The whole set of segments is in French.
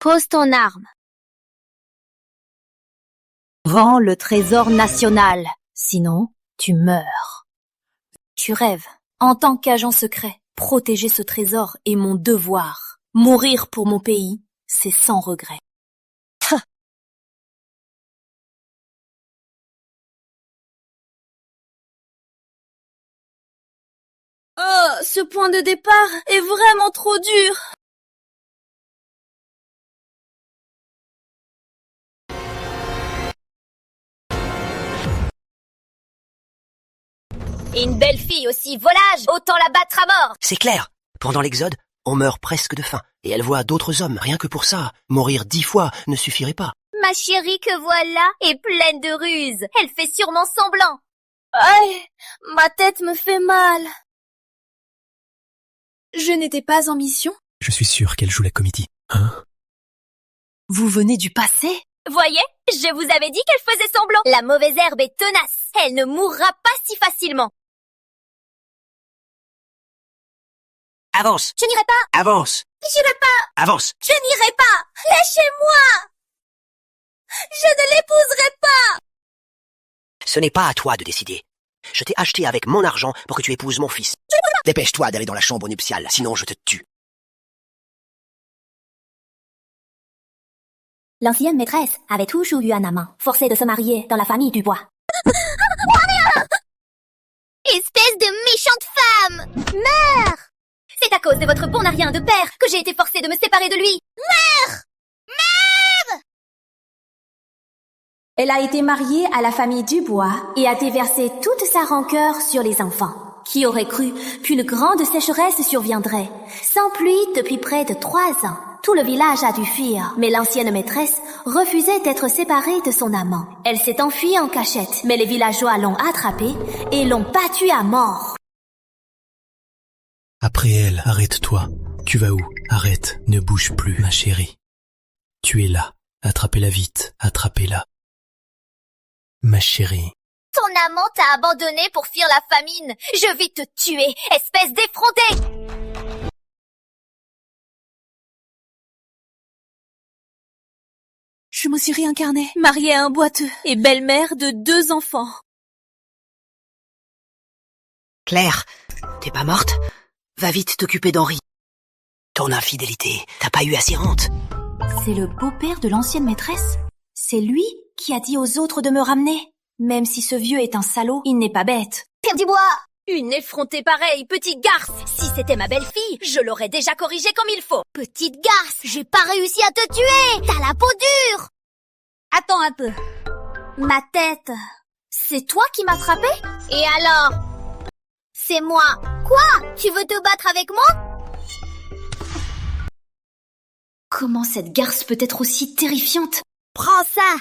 Pose ton arme. Rends le trésor national, sinon tu meurs. Tu rêves. En tant qu'agent secret, protéger ce trésor est mon devoir. Mourir pour mon pays, c'est sans regret. Oh, ce point de départ est vraiment trop dur. Et une belle fille aussi volage, autant la battre à mort. C'est clair. Pendant l'Exode, on meurt presque de faim. Et elle voit d'autres hommes, rien que pour ça. Mourir 10 fois ne suffirait pas. Ma chérie que voilà est pleine de ruses. Elle fait sûrement semblant. Aïe, ma tête me fait mal. Je n'étais pas en mission. Je suis sûr qu'elle joue la comédie. Hein? Vous venez du passé? Voyez, je vous avais dit qu'elle faisait semblant. La mauvaise herbe est tenace. Elle ne mourra pas si facilement. Avance. Je n'irai pas. Avance. Je n'irai pas. Avance. Je n'irai pas. Lâchez-moi. Je ne l'épouserai pas. Ce n'est pas à toi de décider. Je t'ai acheté avec mon argent pour que tu épouses mon fils. Dépêche-toi d'aller dans la chambre nuptiale, sinon je te tue. L'ancienne maîtresse avait toujours eu un amant, forcé de se marier dans la famille du bois. Espèce de méchante femme! Meurs! C'est à cause de votre bon à rien de père que j'ai été forcée de me séparer de lui. Meurs! Meurs! Elle a été mariée à la famille Dubois et a déversé toute sa rancœur sur les enfants. Qui aurait cru qu'une grande sécheresse surviendrait? Sans pluie depuis près de 3 ans. Tout le village a dû fuir, mais l'ancienne maîtresse refusait d'être séparée de son amant. Elle s'est enfuie en cachette, mais les villageois l'ont attrapée et l'ont battue à mort. Après elle, arrête-toi. Tu vas où? Arrête, ne bouge plus, ma chérie. Tu es là. Attrapez-la vite, attrapez-la. Ma chérie. Ton amant t'a abandonné pour fuir la famine. Je vais te tuer, espèce d'effronté! Je me suis réincarnée, mariée à un boiteux et belle-mère de 2 enfants. Claire, t'es pas morte? Va vite t'occuper d'Henri. Ton infidélité, t'as pas eu assez honte? C'est le beau-père de l'ancienne maîtresse? C'est lui qui a dit aux autres de me ramener? Même si ce vieux est un salaud, il n'est pas bête. Pierre Dubois! Une effrontée pareille, petite garce! Si c'était ma belle-fille, je l'aurais déjà corrigée comme il faut. Petite garce, j'ai pas réussi à te tuer! T'as la peau dure! Attends un peu. Ma tête, c'est toi qui m'as frappé? Et alors? C'est moi. Quoi? Tu veux te battre avec moi? Comment cette garce peut être aussi terrifiante? Prends ça!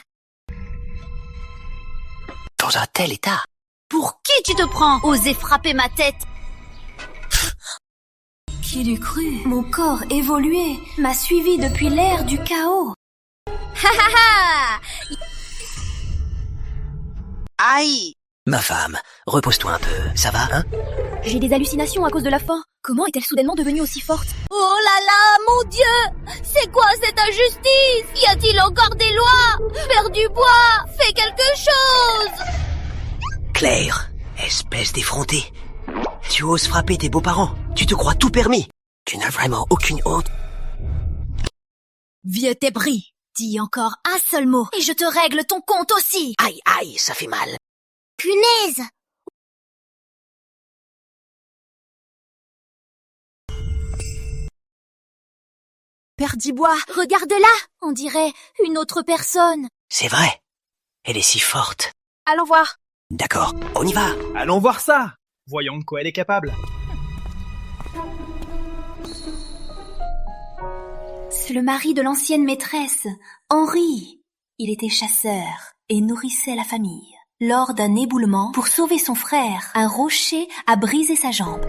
Dans un tel état. Pour qui tu te prends? Osez frapper ma tête! Qui l'eût cru? Mon corps évolué m'a suivi depuis l'ère du chaos. Ha ha ha! Aïe! Ma femme, repose-toi un peu, ça va, hein? J'ai des hallucinations à cause de la faim. Comment est-elle soudainement devenue aussi forte? Oh là là, mon Dieu! C'est quoi cette injustice? Y a-t-il encore des lois? Père Dubois, fais quelque chose! Claire, espèce d'effrontée. Tu oses frapper tes beaux-parents. Tu te crois tout permis. Tu n'as vraiment aucune honte. Vieux débris, dis encore un seul mot et je te règle ton compte aussi. Aïe, aïe, ça fait mal. Punaise! Père Dubois, regarde-la! On dirait une autre personne. C'est vrai. Elle est si forte. Allons voir. D'accord, on y va. Allons voir ça. Voyons de quoi elle est capable. C'est le mari de l'ancienne maîtresse, Henri. Il était chasseur et nourrissait la famille. Lors d'un éboulement, pour sauver son frère, un rocher a brisé sa jambe.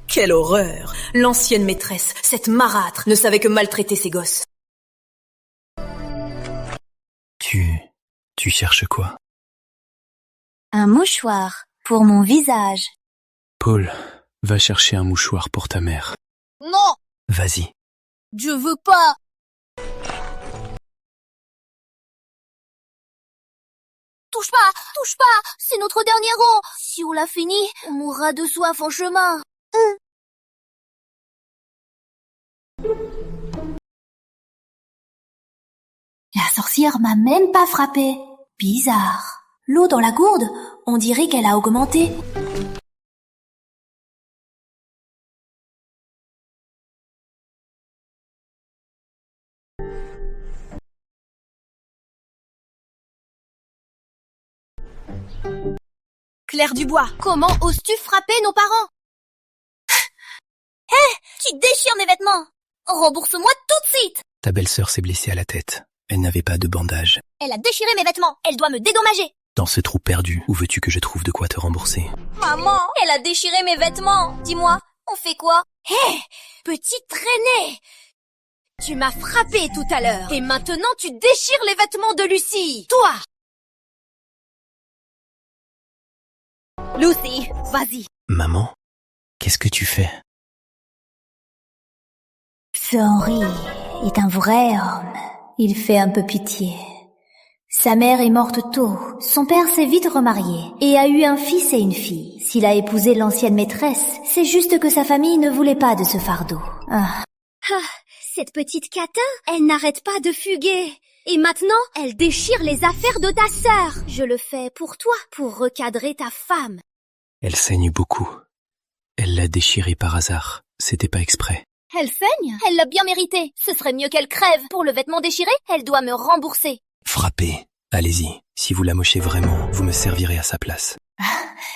Quelle horreur! L'ancienne maîtresse, cette marâtre, ne savait que maltraiter ses gosses. Tu cherches quoi? Un mouchoir. pour mon visage. Paul, va chercher un mouchoir pour ta mère. Non, Vas-y. je veux pas. Touche pas, c'est notre dernier rang. Si on l'a fini, on mourra de soif en chemin. La sorcière m'a même pas frappée. Bizarre. L'eau dans la gourde, on dirait qu'elle a augmenté. Claire Dubois, comment oses-tu frapper nos parents? Hé, tu déchires mes vêtements. Rembourse-moi tout de suite. Ta belle-sœur s'est blessée à la tête. Elle n'avait pas de bandage. Elle a déchiré mes vêtements. Elle doit me dédommager. Dans ce trou perdu, où veux-tu que je trouve de quoi te rembourser? Maman, elle a déchiré mes vêtements. Dis-moi, on fait quoi? Hé, petite traînée. Tu m'as frappé tout à l'heure. Et maintenant, tu déchires les vêtements de Lucie. Toi. Lucy, vas-y. Maman, qu'est-ce que tu fais? Ce Henri est un vrai homme. Il fait un peu pitié. Sa mère est morte tôt. Son père s'est vite remarié et a eu un fils et une fille. S'il a épousé l'ancienne maîtresse, c'est juste que sa famille ne voulait pas de ce fardeau. Cette petite catin, elle n'arrête pas de fuguer. Et maintenant, elle déchire les affaires de ta sœur. Je le fais pour toi, pour recadrer ta femme. Elle saigne beaucoup. Elle l'a déchiré par hasard. C'était pas exprès. Elle saigne? Elle l'a bien mérité. Ce serait mieux qu'elle crève. Pour le vêtement déchiré, elle doit me rembourser. Frappez. Allez-y. Si vous la mochez vraiment, vous me servirez à sa place.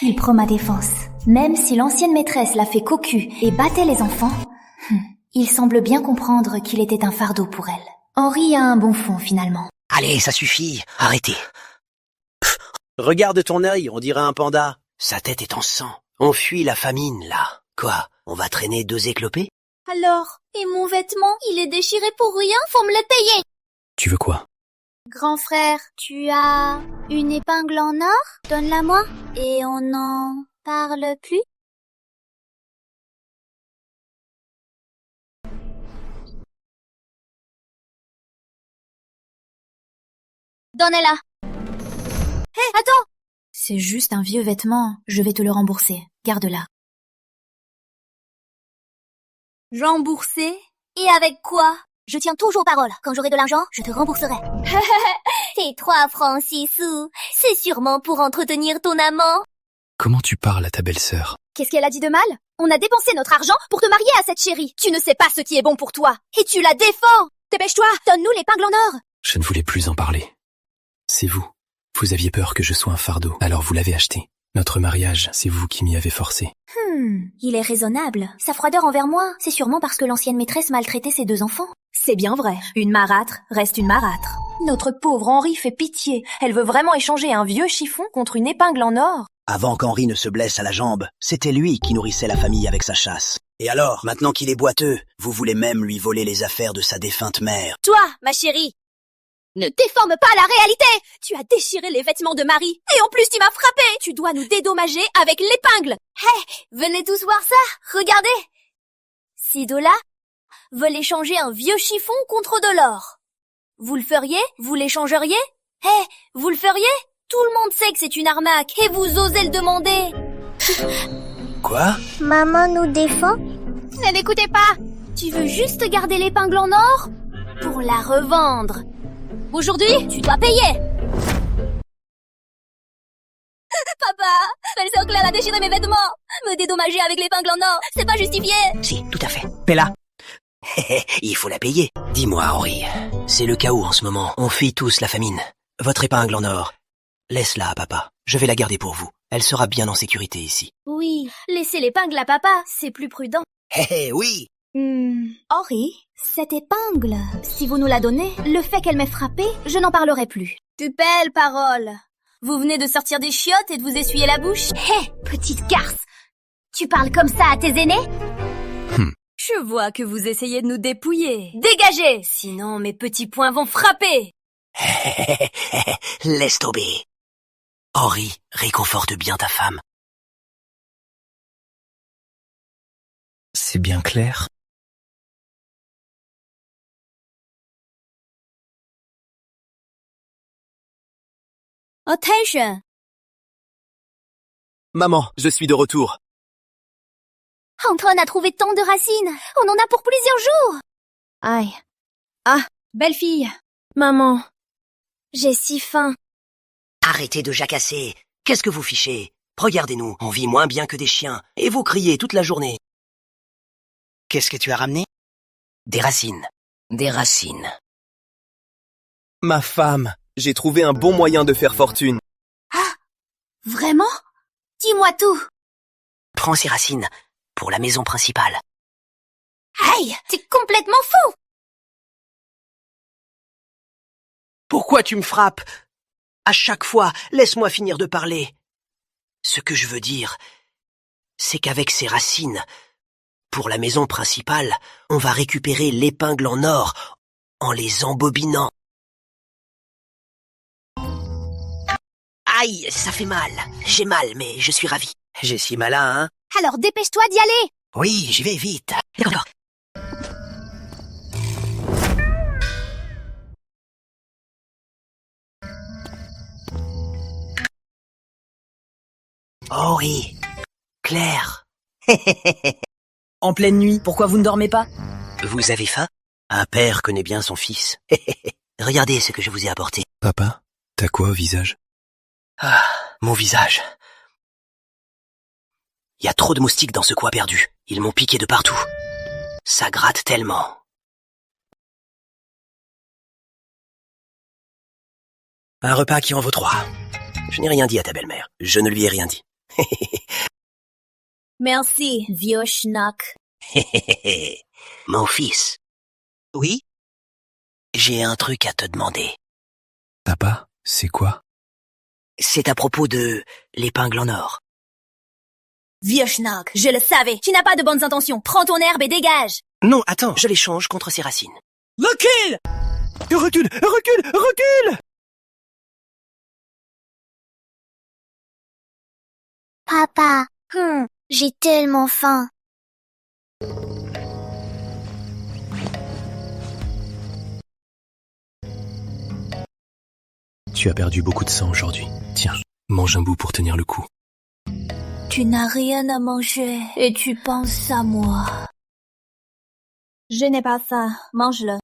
Il prend ma défense. Même si l'ancienne maîtresse l'a fait cocu et battait les enfants, il semble bien comprendre qu'il était un fardeau pour elle. Henri a un bon fond, finalement. Allez, ça suffit. Arrêtez. Pff, regarde ton œil, on dirait un panda. Sa tête est en sang. On fuit la famine, là. Quoi? On va traîner 2 éclopés? Alors, et mon vêtement, il est déchiré pour rien, faut me le payer. Tu veux quoi? Grand frère, tu as une épingle en or? Donne-la-moi. Et on n'en parle plus? Donnez-la. Hé, attends! C'est juste un vieux vêtement. Je vais te le rembourser. Garde-la. Rembourser? Et avec quoi? Je tiens toujours parole. Quand j'aurai de l'argent, je te rembourserai. Tes 3 francs 6 sous, c'est sûrement pour entretenir ton amant. Comment tu parles à ta belle-sœur? Qu'est-ce qu'elle a dit de mal? On a dépensé notre argent pour te marier à cette chérie. Tu ne sais pas ce qui est bon pour toi. Et tu la défends. Dépêche-toi, donne-nous l'épingle en or. Je ne voulais plus en parler. C'est vous. Vous aviez peur que je sois un fardeau, alors vous l'avez acheté. Notre mariage, c'est vous qui m'y avez forcé. Il est raisonnable. Sa froideur envers moi, c'est sûrement parce que l'ancienne maîtresse maltraitait ses 2 enfants. C'est bien vrai. Une marâtre reste une marâtre. Notre pauvre Henri fait pitié. Elle veut vraiment échanger un vieux chiffon contre une épingle en or. Avant qu'Henri ne se blesse à la jambe, c'était lui qui nourrissait la famille avec sa chasse. Et alors, maintenant qu'il est boiteux, vous voulez même lui voler les affaires de sa défunte mère. Toi, ma chérie, ne déforme pas la réalité. Tu as déchiré les vêtements de Marie. Et en plus, tu m'as frappé. Tu dois nous dédommager avec l'épingle. Hé, venez tous voir ça. Regardez. Sidola veulent échanger un vieux chiffon contre de l'or. Vous le feriez? Vous l'échangeriez? Hé, vous le feriez? Tout le monde sait que c'est une arnaque. Et vous osez le demander. Quoi? Maman nous défend? Ne l'écoutez pas. Tu veux juste garder l'épingle en or pour la revendre. Aujourd'hui, tu dois payer. Papa, belle-sœur Claire a déchiré mes vêtements. Me dédommager avec l'épingle en or, c'est pas justifié. Si, tout à fait. Paie-la. Il faut la payer. Dis-moi, Henri, c'est le chaos en ce moment. On fuit tous la famine. Votre épingle en or, laisse-la à papa. Je vais la garder pour vous. Elle sera bien en sécurité ici. Oui, laissez l'épingle à papa, c'est plus prudent. Oui. Henri, cette épingle, Si vous nous la donnez, le fait qu'elle m'ait frappé, je n'en parlerai plus. De belles paroles. Vous venez de sortir des chiottes et de vous essuyer la bouche? Hé, petite garce, tu parles comme ça à tes aînés? Je vois que vous essayez de nous dépouiller. Dégagez, sinon mes petits poings vont frapper. Laisse tomber. Henri, réconforte bien ta femme. C'est bien clair. Attention! Maman, je suis de retour. Antoine a trouvé tant de racines. On en a pour plusieurs jours. Aïe. Ah, Belle fille. maman. J'ai si faim. Arrêtez de jacasser. Qu'est-ce que vous fichez? Regardez-nous, on vit moins bien que des chiens. Et vous criez toute la journée. Qu'est-ce que tu as ramené? Des racines. Des racines. Ma femme, j'ai trouvé un bon moyen de faire fortune. Vraiment? Dis-moi tout. Prends ces racines pour la maison principale. Aïe, t'es complètement fou. Pourquoi tu me frappes? À chaque fois, laisse-moi finir de parler. Ce que je veux dire, c'est qu'avec ces racines, pour la maison principale, on va récupérer l'épingle en or en les embobinant. Aïe, ça fait mal. J'ai mal, mais je suis ravi. J'ai si malin, hein? Alors dépêche-toi d'y aller. Oui, j'y vais vite. D'accord. Oh oui, Claire. En pleine nuit, pourquoi vous ne dormez pas? Vous avez faim? Un père connaît bien son fils. Regardez ce que je vous ai apporté. Papa, t'as quoi au visage? Ah, mon visage. Il y a trop de moustiques dans ce coin perdu. Ils m'ont piqué de partout. Ça gratte tellement. Un repas qui en vaut 3. Je n'ai rien dit à ta belle-mère. Je ne lui ai rien dit. Merci, vieux schnock. Mon fils. Oui? J'ai un truc à te demander. Papa, c'est quoi? C'est à propos de l'épingle en or. Vieux schnock, je le savais. Tu n'as pas de bonnes intentions. Prends ton herbe et dégage. Non, attends, je l'échange contre ses racines. Recule! Recule! Recule! Recule! Papa, j'ai tellement faim. Tu as perdu beaucoup de sang aujourd'hui. Tiens, mange un bout pour tenir le coup. Tu n'as rien à manger et tu penses à moi. Je n'ai pas faim. Mange-le.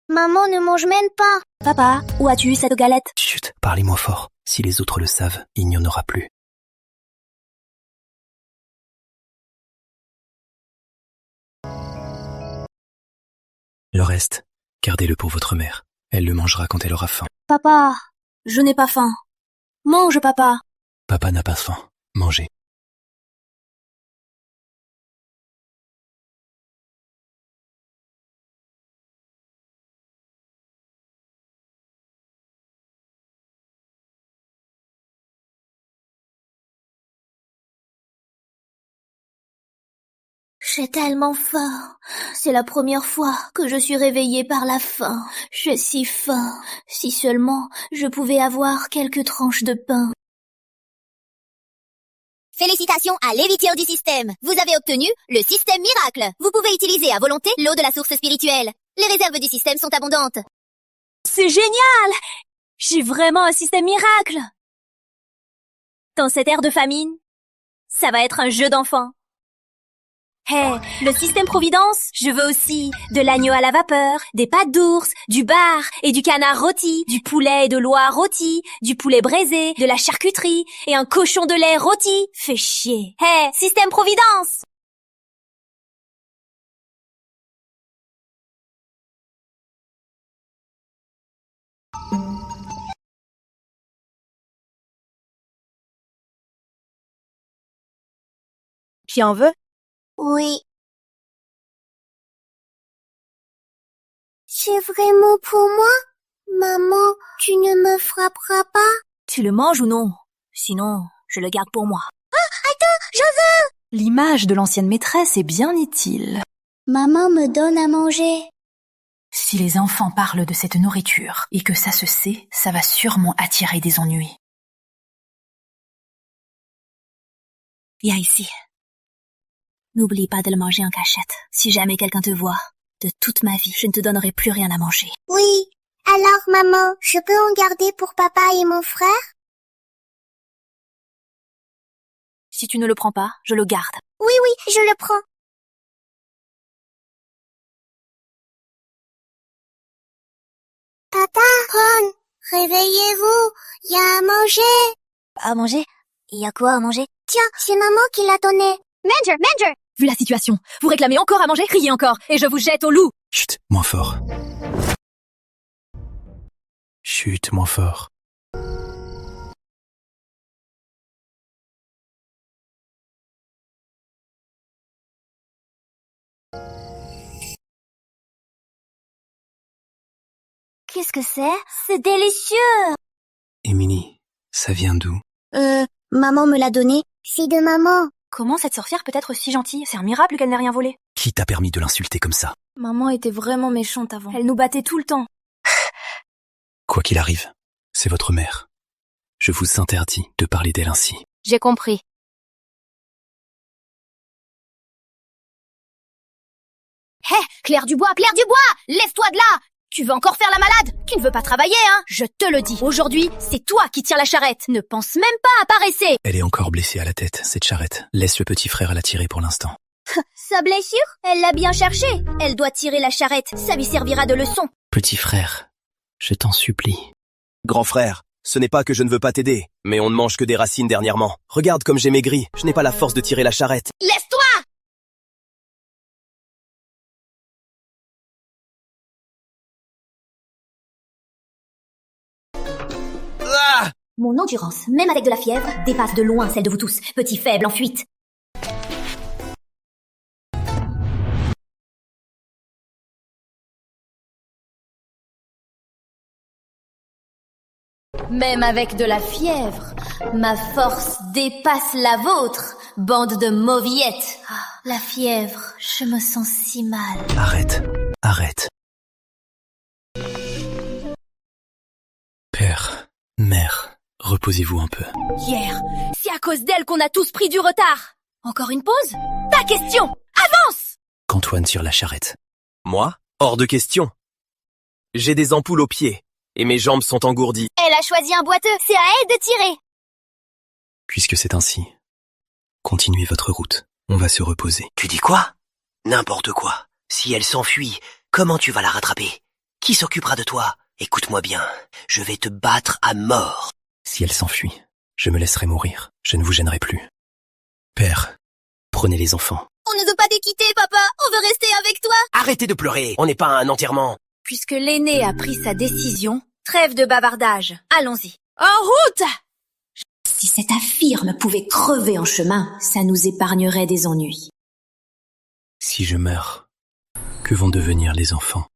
Maman ne mange même pas. Papa, où as-tu eu cette galette? Chut, parlez-moi fort. Si les autres le savent, il n'y en aura plus. Le reste, gardez-le pour votre mère. Elle le mangera quand elle aura faim. Papa, je n'ai pas faim. Mange, papa. Papa n'a pas faim. Mangez. J'ai tellement faim. C'est la première fois que je suis réveillée par la faim. J'ai si faim. Si seulement je pouvais avoir quelques tranches de pain. Félicitations à l'héritière du système. Vous avez obtenu le système miracle. Vous pouvez utiliser à volonté l'eau de la source spirituelle. Les réserves du système sont abondantes. C'est génial! J'ai vraiment un système miracle! Dans cette ère de famine, ça va être un jeu d'enfant. Hey, le système Providence, je veux aussi de l'agneau à la vapeur, des pâtes d'ours, du bar et du canard rôti, du poulet et de l'oie rôti, du poulet braisé, de la charcuterie et un cochon de lait rôti. Fais chier. Hey, système Providence! Tu en veux? Oui. C'est vraiment pour moi? Maman, tu ne me frapperas pas? Tu le manges ou non? Sinon, je le garde pour moi. L'image de l'ancienne maîtresse est bien utile. Maman me donne à manger. Si les enfants parlent de cette nourriture et que ça se sait, ça va sûrement attirer des ennuis. Viens ici. N'oublie pas de le manger en cachette. Si jamais quelqu'un te voit, de toute ma vie, je ne te donnerai plus rien à manger. Oui. Alors, maman, je peux en garder pour papa et mon frère? Si tu ne le prends pas, je le garde. Oui, je le prends. Papa, Ron, réveillez-vous, il y a à manger. À manger? Il y a quoi à manger? Tiens, c'est maman qui l'a donné. Manger! Vu la situation, vous réclamez encore à manger, criez encore, et je vous jette au loup. Chut, moins fort. Chut, moins fort. Qu'est-ce que c'est? C'est délicieux! Émilie, ça vient d'où? Maman me l'a donné. C'est de maman. Comment cette sorcière peut être si gentille? C'est un miracle qu'elle n'ait rien volé. Qui t'a permis de l'insulter comme ça? Maman était vraiment méchante avant. Elle nous battait tout le temps. Quoi qu'il arrive, c'est votre mère. Je vous interdis de parler d'elle ainsi. J'ai compris. Hé, Claire Dubois! Lève-toi de là! Tu veux encore faire la malade? Tu ne veux pas travailler, hein? Je te le dis. Aujourd'hui, c'est toi qui tires la charrette. Ne pense même pas à paresser. Elle est encore blessée à la tête, cette charrette. Laisse le petit frère la tirer pour l'instant. Sa blessure? Elle l'a bien cherchée. Elle doit tirer la charrette. Ça lui servira de leçon. Petit frère, je t'en supplie. Grand frère, ce n'est pas que je ne veux pas t'aider, mais on ne mange que des racines dernièrement. Regarde comme j'ai maigri, je n'ai pas la force de tirer la charrette. Laisse-toi! Ah! Mon endurance, même avec de la fièvre, dépasse de loin celle de vous tous, petits faibles en fuite. Même avec de la fièvre, ma force dépasse la vôtre, bande de mauviettes. Ah, la fièvre, je me sens si mal. Arrête. Père, mère, reposez-vous un peu. Hier, c'est à cause d'elle qu'on a tous pris du retard. Encore une pause? Pas question! Avance! Qu'Antoine tire la charrette. Moi? Hors de question. J'ai des ampoules aux pieds, et mes jambes sont engourdies. Elle a choisi un boiteux, c'est à elle de tirer. Puisque c'est ainsi, continuez votre route. On va se reposer. Tu dis quoi? N'importe quoi. Si elle s'enfuit, comment tu vas la rattraper? Qui s'occupera de toi? Écoute-moi bien, je vais te battre à mort. Si elle s'enfuit, je me laisserai mourir. Je ne vous gênerai plus. Père, prenez les enfants. On ne veut pas te quitter, papa. On veut rester avec toi. Arrêtez de pleurer, on n'est pas à un enterrement. Puisque l'aîné a pris sa décision, trêve de bavardage. Allons-y. En route! Si cette infirme pouvait crever en chemin, ça nous épargnerait des ennuis. Si je meurs, que vont devenir les enfants?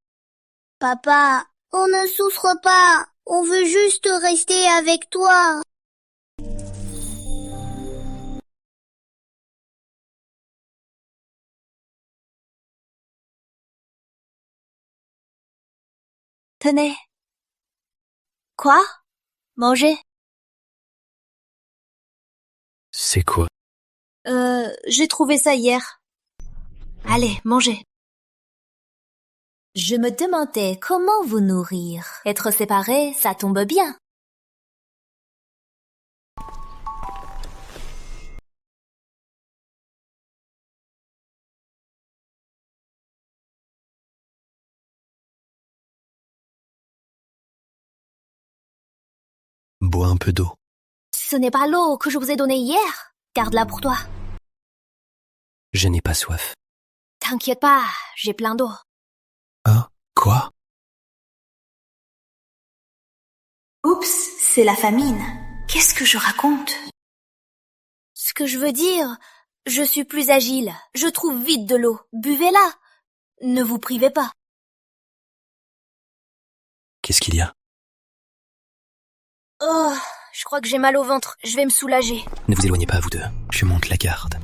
Papa, on ne souffre pas. On veut juste rester avec toi. Tenez. Quoi? Manger? C'est quoi? J'ai trouvé ça hier. Allez, mangez. Je me demandais comment vous nourrir. Être séparés, ça tombe bien. Bois un peu d'eau. Ce n'est pas l'eau que je vous ai donnée hier. Garde-la pour toi. Je n'ai pas soif. T'inquiète pas, j'ai plein d'eau. Ah, quoi? Oups, c'est la famine. Qu'est-ce que je raconte? Ce que je veux dire, je suis plus agile. Je trouve vite de l'eau. Buvez-la. Ne vous privez pas. Qu'est-ce qu'il y a? Oh, je crois que j'ai mal au ventre. Je vais me soulager. Ne vous éloignez pas, vous deux. Je monte la garde.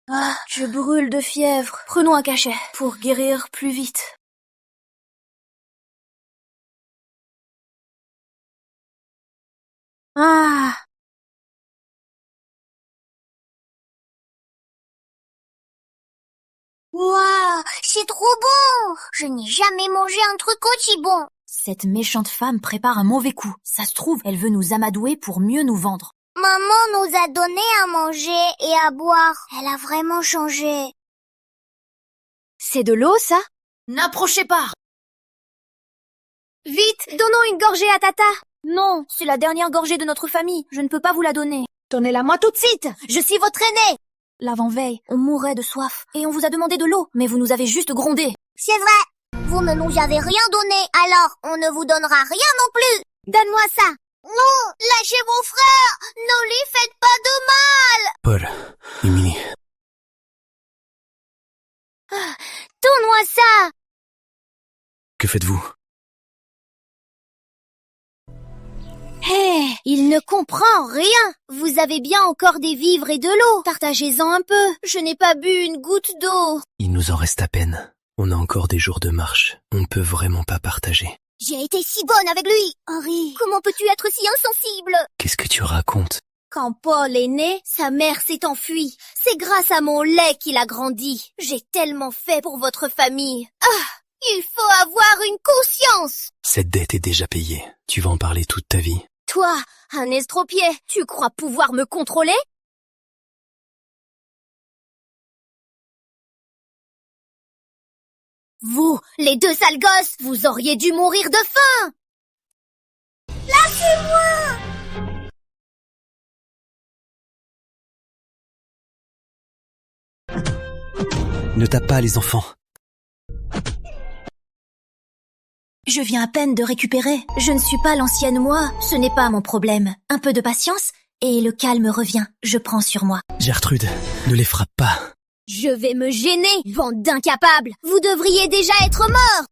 Ah, je brûle de fièvre. Prenons un cachet pour guérir plus vite. Ah, Waouh, c'est trop bon! Je n'ai jamais mangé un truc aussi bon. cette méchante femme prépare un mauvais coup. Ça se trouve, elle veut nous amadouer pour mieux nous vendre. Maman nous a donné à manger et à boire. Elle a vraiment changé. C'est de l'eau, ça? N'approchez pas! Vite, donnons une gorgée à Tata! Non, c'est la dernière gorgée de notre famille. Je ne peux pas vous la donner. Donnez-la moi tout de suite. Je suis votre aîné. L'avant-veille, on mourait de soif et on vous a demandé de l'eau, mais vous nous avez juste grondé. C'est vrai. Vous ne nous avez rien donné, alors on ne vous donnera rien non plus. Donne-moi ça. Non, lâchez vos frères. Ne lui faites pas de mal. Paul, Émilie, Donne-moi ça. que faites-vous? Hé, il ne comprend rien. Vous avez bien encore des vivres et de l'eau. Partagez-en un peu. Je n'ai pas bu une goutte d'eau. Il nous en reste à peine. On a encore des jours de marche. On ne peut vraiment pas partager. J'ai été si bonne avec lui. Henri, Comment peux-tu être si insensible? Qu'est-ce que tu racontes? quand Paul est né, sa mère s'est enfuie. C'est grâce à mon lait qu'il a grandi. J'ai tellement fait pour votre famille. Ah, il faut avoir une conscience. Cette dette est déjà payée. Tu vas en parler toute ta vie. Toi, un estropié, tu crois pouvoir me contrôler? Vous, les deux sales gosses, vous auriez dû mourir de faim. Ne tape pas les enfants. Je viens à peine de récupérer. Je ne suis pas l'ancienne moi. Ce n'est pas mon problème. Un peu de patience et le calme revient. Je prends sur moi. Gertrude, ne les frappe pas. Je vais me gêner, bande d'incapables. Vous devriez déjà être morts.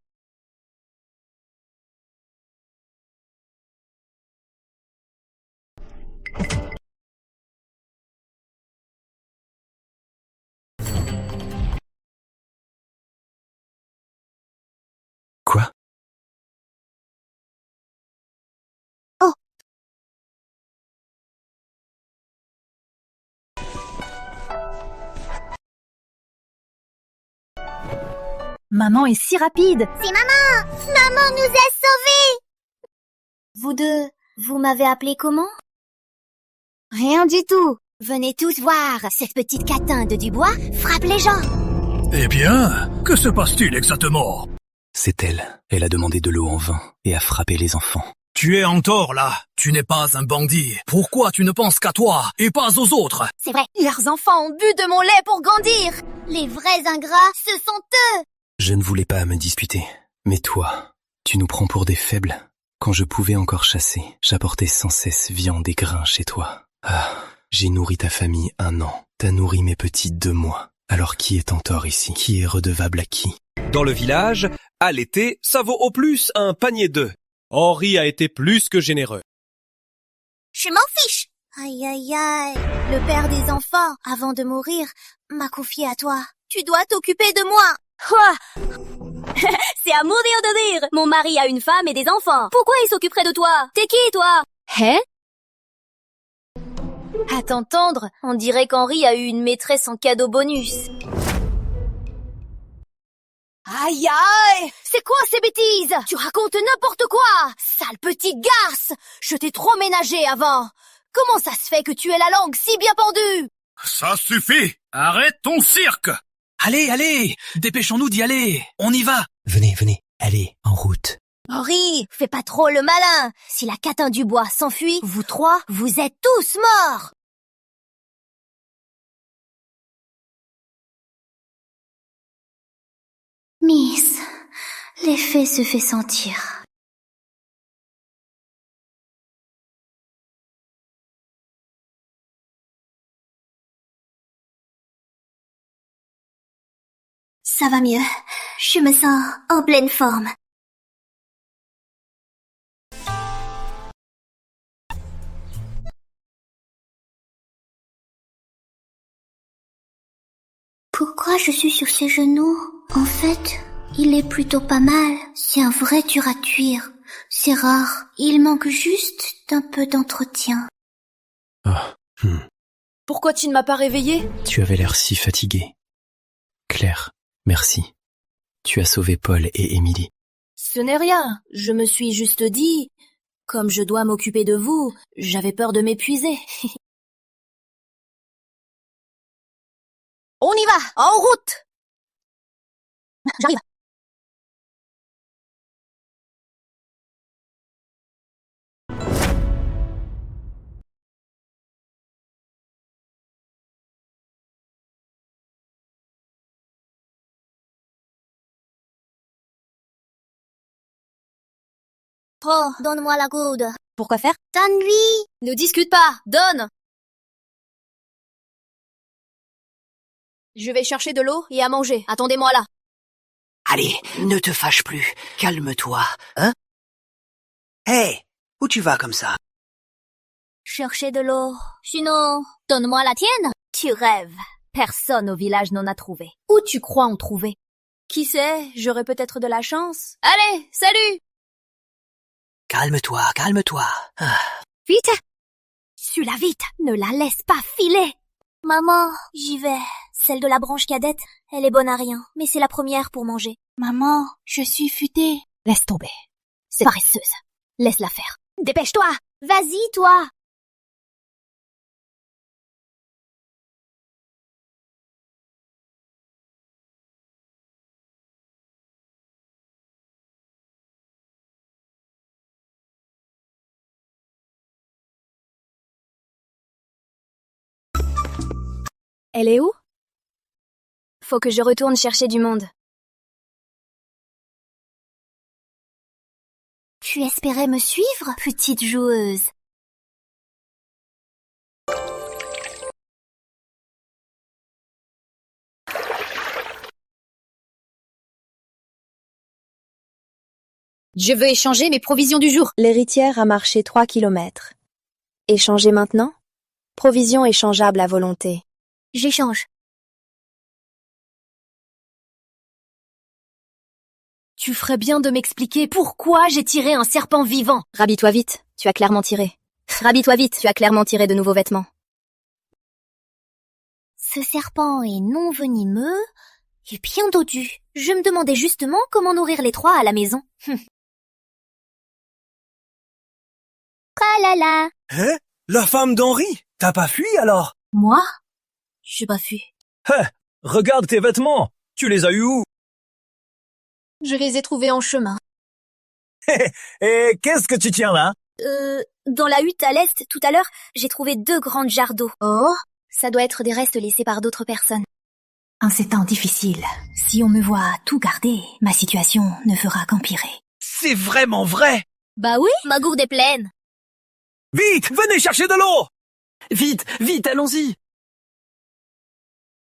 Quoi? Maman est si rapide. C'est maman. Maman nous a sauvés. Vous deux, vous m'avez appelé comment? Rien du tout. Venez tous voir, cette petite catin de Dubois frappe les gens. Eh bien, que se passe-t-il exactement? C'est elle. Elle a demandé de l'eau en vain et a frappé les enfants. Tu es en tort là. Tu n'es pas un bandit. Pourquoi tu ne penses qu'à toi et pas aux autres? C'est vrai, leurs enfants ont bu de mon lait pour grandir. Les vrais ingrats, ce sont eux. Je ne voulais pas me disputer. Mais toi, tu nous prends pour des faibles. Quand je pouvais encore chasser, j'apportais sans cesse viande et grains chez toi. Ah, j'ai nourri ta famille 1 an. T'as nourri mes petits 2 mois. Alors qui est en tort ici? Qui est redevable à qui? Dans le village, à l'été, ça vaut au plus un panier d'œufs. Henri a été plus que généreux. Je m'en fiche. Aïe aïe aïe. Le père des enfants, avant de mourir, m'a confié à toi. Tu dois t'occuper de moi. Quoi? C'est à mourir de rire. Mon mari a une femme et des enfants. Pourquoi il s'occuperait de toi? T'es qui, toi? Hein? À t'entendre, on dirait qu'Henri a eu une maîtresse en cadeau bonus. Aïe aïe. C'est quoi ces bêtises? Tu racontes n'importe quoi. Sale petite garce. Je t'ai trop ménagé avant. Comment ça se fait que tu aies la langue si bien pendue? Ça suffit. Arrête ton cirque. Allez, allez! Dépêchons-nous d'y aller! On y va! Venez, venez, allez, en route. Henri, fais pas trop le malin. Si la catin du bois s'enfuit, vous trois, vous êtes tous morts. Miss, l'effet se fait sentir. Ça va mieux. Je me sens en pleine forme. pourquoi je suis sur ses genoux? En fait, il est plutôt pas mal. C'est un vrai dur à cuire. C'est rare. Il manque juste d'un peu d'entretien. Ah, Pourquoi tu ne m'as pas réveillée? tu avais l'air si fatiguée. Claire, merci. Tu as sauvé Paul et Émilie. Ce n'est rien. Je me suis juste dit, comme je dois m'occuper de vous, j'avais peur de m'épuiser. On y va, en route! J'arrive. Oh, donne-moi la gourde. Pourquoi faire? T'ennuies? Ne discute pas, donne! Je vais chercher de l'eau et à manger. Attendez-moi là. Allez, ne te fâche plus. Calme-toi, hein? Hé, où tu vas comme ça? Chercher de l'eau. Sinon, donne-moi la tienne. Tu rêves. Personne au village n'en a trouvé. Où tu crois en trouver? Qui sait, j'aurai peut-être de la chance. Allez, salut! Calme-toi, calme-toi. Ah. Vite! Suis-la vite, ne la laisse pas filer! Maman, j'y vais. Celle de la branche cadette, elle est bonne à rien, mais c'est la première pour manger. Maman, je suis futée. Laisse tomber. C'est paresseuse. Laisse-la faire. Dépêche-toi! Vas-y, toi. Elle est où? Faut que je retourne chercher du monde. Tu espérais me suivre, petite joueuse? Je veux échanger mes provisions du jour. L'héritière a marché 3 kilomètres. Échanger maintenant? Provisions échangeables à volonté. J'échange. Tu ferais bien de m'expliquer pourquoi j'ai tiré un serpent vivant. Rhabille-toi vite, tu as clairement tiré. Rhabille-toi vite, tu as clairement tiré de nouveaux vêtements. Ce serpent est non venimeux et bien dodu. Je me demandais justement comment nourrir les trois à la maison. Tralala. Hein? La femme d'Henri? T'as pas fui alors? Moi? J'ai pas fui. Regarde tes vêtements. Tu les as eus où? Je les ai trouvés en chemin. Et qu'est-ce que tu tiens là? Dans la hutte à l'est, tout à l'heure, j'ai trouvé 2 grandes jarres d'eau. Oh? Ça doit être des restes laissés par d'autres personnes. En ces temps difficiles, si on me voit tout garder, ma situation ne fera qu'empirer. C'est vraiment vrai? Bah oui, ma gourde est pleine. Vite, venez chercher de l'eau! Vite, vite, allons-y!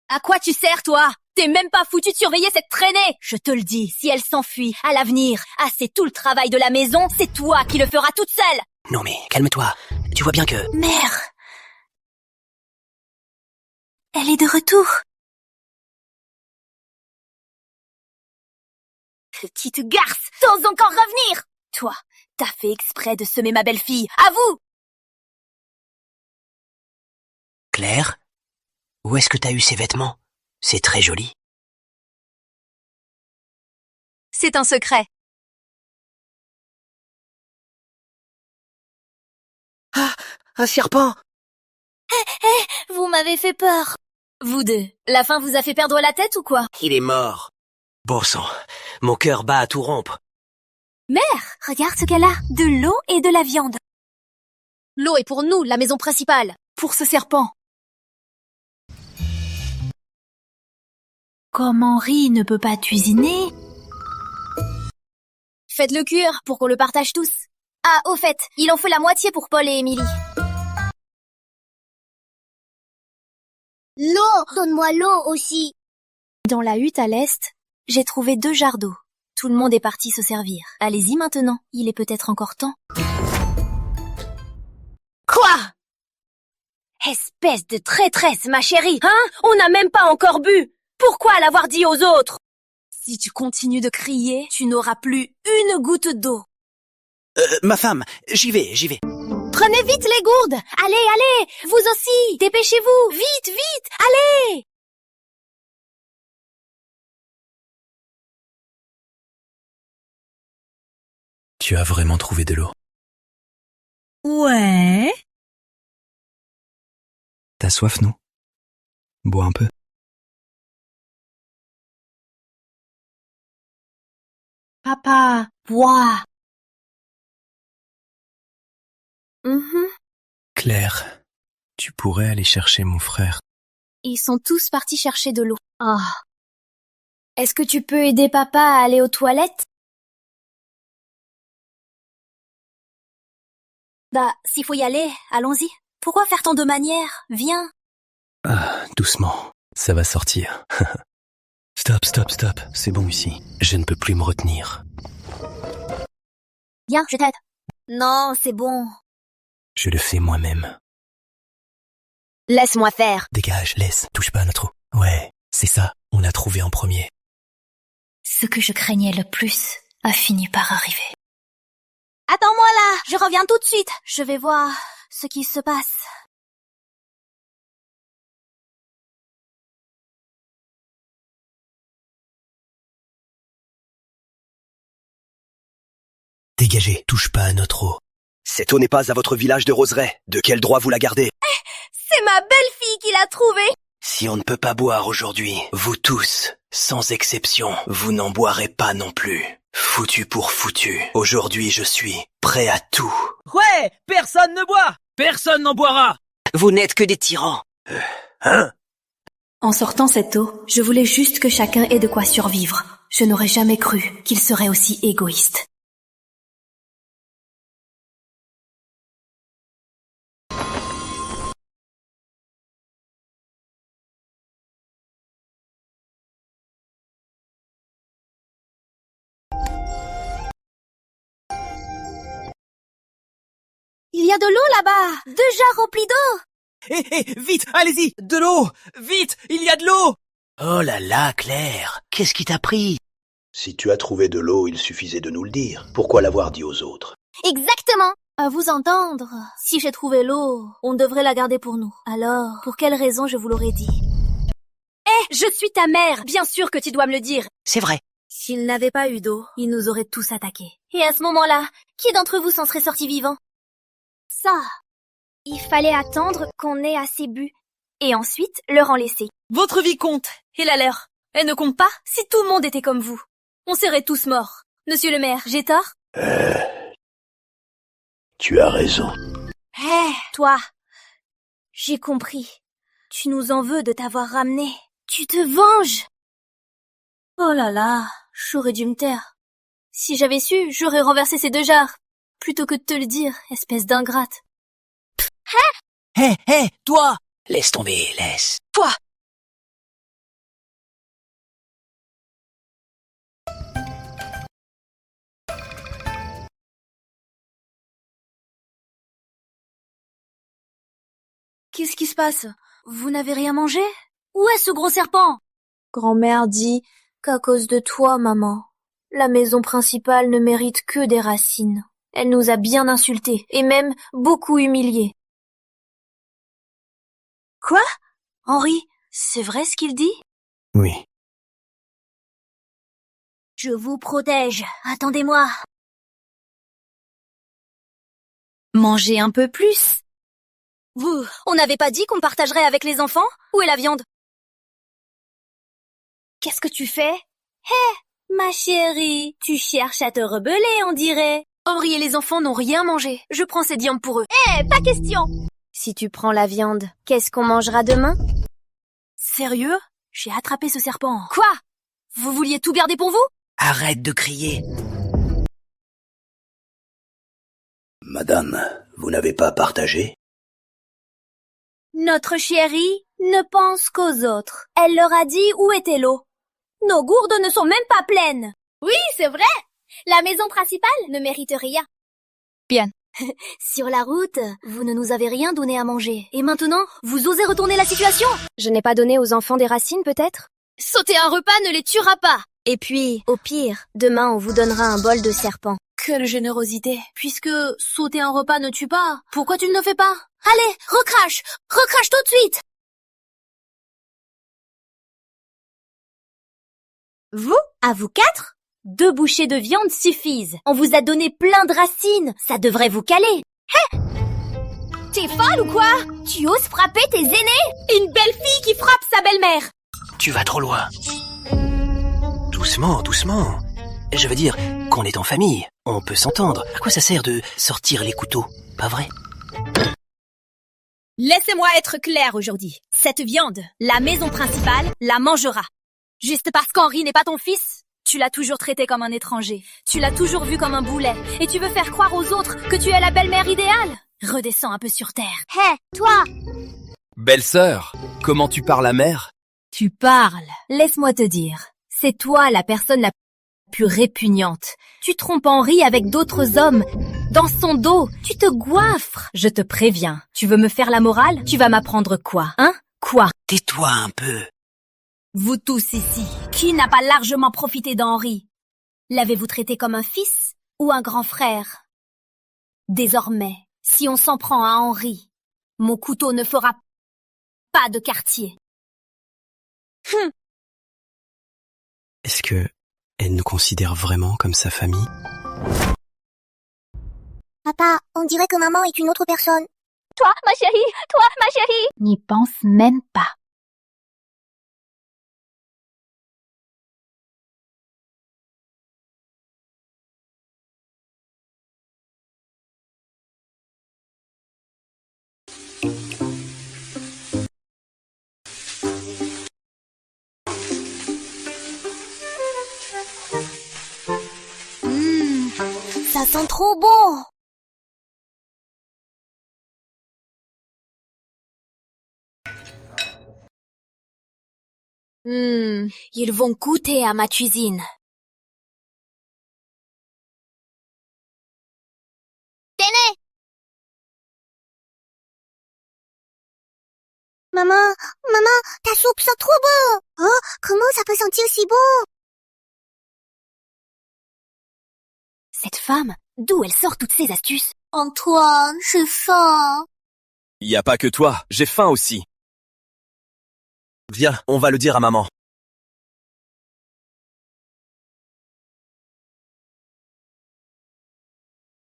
À quoi tu sers, toi? T'es même pas foutu de surveiller cette traînée. Je te le dis, si elle s'enfuit, à l'avenir, c'est tout le travail de la maison, c'est toi qui le feras toute seule. Non mais, calme-toi. Tu vois bien que... Mère! Elle est de retour. Petite garce, t'oses encore revenir? Toi, t'as fait exprès de semer ma belle-fille. À vous! Claire? Où est-ce que t'as eu ces vêtements? C'est très joli. C'est un secret. Ah, un serpent! Vous m'avez fait peur. Vous deux, la faim vous a fait perdre la tête ou quoi? Il est mort. Bon sang, mon cœur bat à tout rompre. Mère, regarde ce qu'elle a. De l'eau et de la viande. L'eau est pour nous, la maison principale. Pour ce serpent. Comme Henri ne peut pas cuisiner... Faites-le cuire pour qu'on le partage tous. Ah, au fait, il en faut la moitié pour Paul et Émilie. L'eau, donne-moi l'eau aussi. Dans la hutte à l'est, j'ai trouvé 2 jarres d'eau. Tout le monde est parti se servir. Allez-y maintenant, il est peut-être encore temps. Quoi? Espèce de traîtresse, ma chérie, hein? On n'a même pas encore bu! Pourquoi l'avoir dit aux autres? Si tu continues de crier, tu n'auras plus une goutte d'eau. Ma femme, j'y vais. Prenez vite les gourdes. Allez, vous aussi, dépêchez-vous, vite, allez. Tu as vraiment trouvé de l'eau? Ouais. T'as soif, non? Bois un peu. Papa, bois. Claire, tu pourrais aller chercher mon frère. Ils sont tous partis chercher de l'eau. Ah. Est-ce que tu peux aider papa à aller aux toilettes? Bah, s'il faut y aller, allons-y. Pourquoi faire tant de manières? Viens. Ah, doucement, ça va sortir. Stop, c'est bon ici. Je ne peux plus me retenir. Viens, je t'aide. Non, c'est bon. Je le fais moi-même. Laisse-moi faire. Dégage, laisse, touche pas à notre eau. Ouais, c'est ça, on l'a trouvé en premier. Ce que je craignais le plus a fini par arriver. Attends-moi là, je reviens tout de suite. Je vais voir ce qui se passe. Dégagez, touche pas à notre eau. Cette eau n'est pas à votre village de Roseraie. De quel droit vous la gardez? C'est ma belle-fille qui l'a trouvée. Si on ne peut pas boire aujourd'hui, vous tous, sans exception, vous n'en boirez pas non plus. Foutu pour foutu. Aujourd'hui, je suis prêt à tout. Ouais, personne ne boit. Personne n'en boira. Vous n'êtes que des tyrans. Hein? En sortant cette eau, je voulais juste que chacun ait de quoi survivre. Je n'aurais jamais cru qu'il serait aussi égoïste. Il y a de l'eau là-bas. 2 jarres remplis d'eau. Hé, vite, allez-y. De l'eau. Vite, il y a de l'eau. Oh là là, Claire, qu'est-ce qui t'a pris? Si tu as trouvé de l'eau, il suffisait de nous le dire. Pourquoi l'avoir dit aux autres? Exactement. À vous entendre, si j'ai trouvé l'eau, on devrait la garder pour nous. Alors, pour quelle raison je vous l'aurais dit? Je suis ta mère. Bien sûr que tu dois me le dire. C'est vrai. S'il n'avait pas eu d'eau, ils nous auraient tous attaqués. Et à ce moment-là, qui d'entre vous s'en serait sorti vivant? Ça. Il fallait attendre qu'on ait assez bu. Et ensuite, leur en laisser. Votre vie compte. Et la leur. Elle ne compte pas si tout le monde était comme vous. On serait tous morts. Monsieur le maire, j'ai tort? Tu as raison. Toi. J'ai compris. Tu nous en veux de t'avoir ramené. Tu te venges. Oh là là, j'aurais dû me taire. Si j'avais su, j'aurais renversé ces 2 jarres. Plutôt que de te le dire, espèce d'ingrate. Hé, toi! Laisse tomber, laisse. Toi! Qu'est-ce qui se passe? Vous n'avez rien mangé? Où est ce gros serpent? Grand-mère dit qu'à cause de toi, maman, la maison principale ne mérite que des racines. Elle nous a bien insultés et même beaucoup humiliés. Quoi? Henri, c'est vrai ce qu'il dit? Oui. Je vous protège. Attendez-moi. Mangez un peu plus. Vous, on n'avait pas dit qu'on partagerait avec les enfants? Où est la viande? Qu'est-ce que tu fais? Ma chérie, tu cherches à te rebeller, on dirait. Henri et les enfants n'ont rien mangé. Je prends cette viande pour eux. Pas question. Si tu prends la viande, qu'est-ce qu'on mangera demain? Sérieux? J'ai attrapé ce serpent. Quoi? Vous vouliez tout garder pour vous? Arrête de crier. Madame, vous n'avez pas partagé? Notre chérie ne pense qu'aux autres. Elle leur a dit où était l'eau. Nos gourdes ne sont même pas pleines. Oui, c'est vrai. La maison principale ne mérite rien. Bien. Sur la route, vous ne nous avez rien donné à manger. Et maintenant, vous osez retourner la situation? Je n'ai pas donné aux enfants des racines, peut-être? Sauter un repas ne les tuera pas. Et puis, au pire, demain on vous donnera un bol de serpent. Quelle générosité. Puisque sauter un repas ne tue pas, pourquoi tu ne le fais pas? Allez, recrache! Recrache tout de suite! Vous? À vous 4? 2 bouchées de viande suffisent. On vous a donné plein de racines. Ça devrait vous caler. Hé! T'es folle ou quoi? Tu oses frapper tes aînés? Une belle fille qui frappe sa belle-mère. Tu vas trop loin. Doucement, doucement. Je veux dire qu'on est en famille, on peut s'entendre. À quoi ça sert de sortir les couteaux, pas vrai? Laissez-moi être clair aujourd'hui. Cette viande, la maison principale la mangera. Juste parce qu'Henri n'est pas ton fils, tu l'as toujours traité comme un étranger. Tu l'as toujours vu comme un boulet. Et tu veux faire croire aux autres que tu es la belle-mère idéale. Redescends un peu sur terre. Hé, toi! Belle-sœur, comment tu parles à mère? Tu parles. Laisse-moi te dire. C'est toi la personne la plus répugnante. Tu trompes Henri avec d'autres hommes. Dans son dos, tu te goiffres. Je te préviens. Tu veux me faire la morale? Tu vas m'apprendre quoi, hein? Quoi? Tais-toi un peu. Vous tous ici, qui n'a pas largement profité d'Henri? L'avez-vous traité comme un fils ou un grand frère? Désormais, si on s'en prend à Henri, mon couteau ne fera pas de quartier. Est-ce que elle nous considère vraiment comme sa famille? Papa, on dirait que maman est une autre personne. Toi, ma chérie! Toi, ma chérie! N'y pense même pas. Ça sent trop bon. Ils vont goûter à ma cuisine. Maman, ta soupe sent trop bon. Oh, comment ça peut sentir si bon? Cette femme, d'où elle sort toutes ces astuces? Antoine, j'ai faim. Y a pas que toi, j'ai faim aussi. Viens, on va le dire à maman.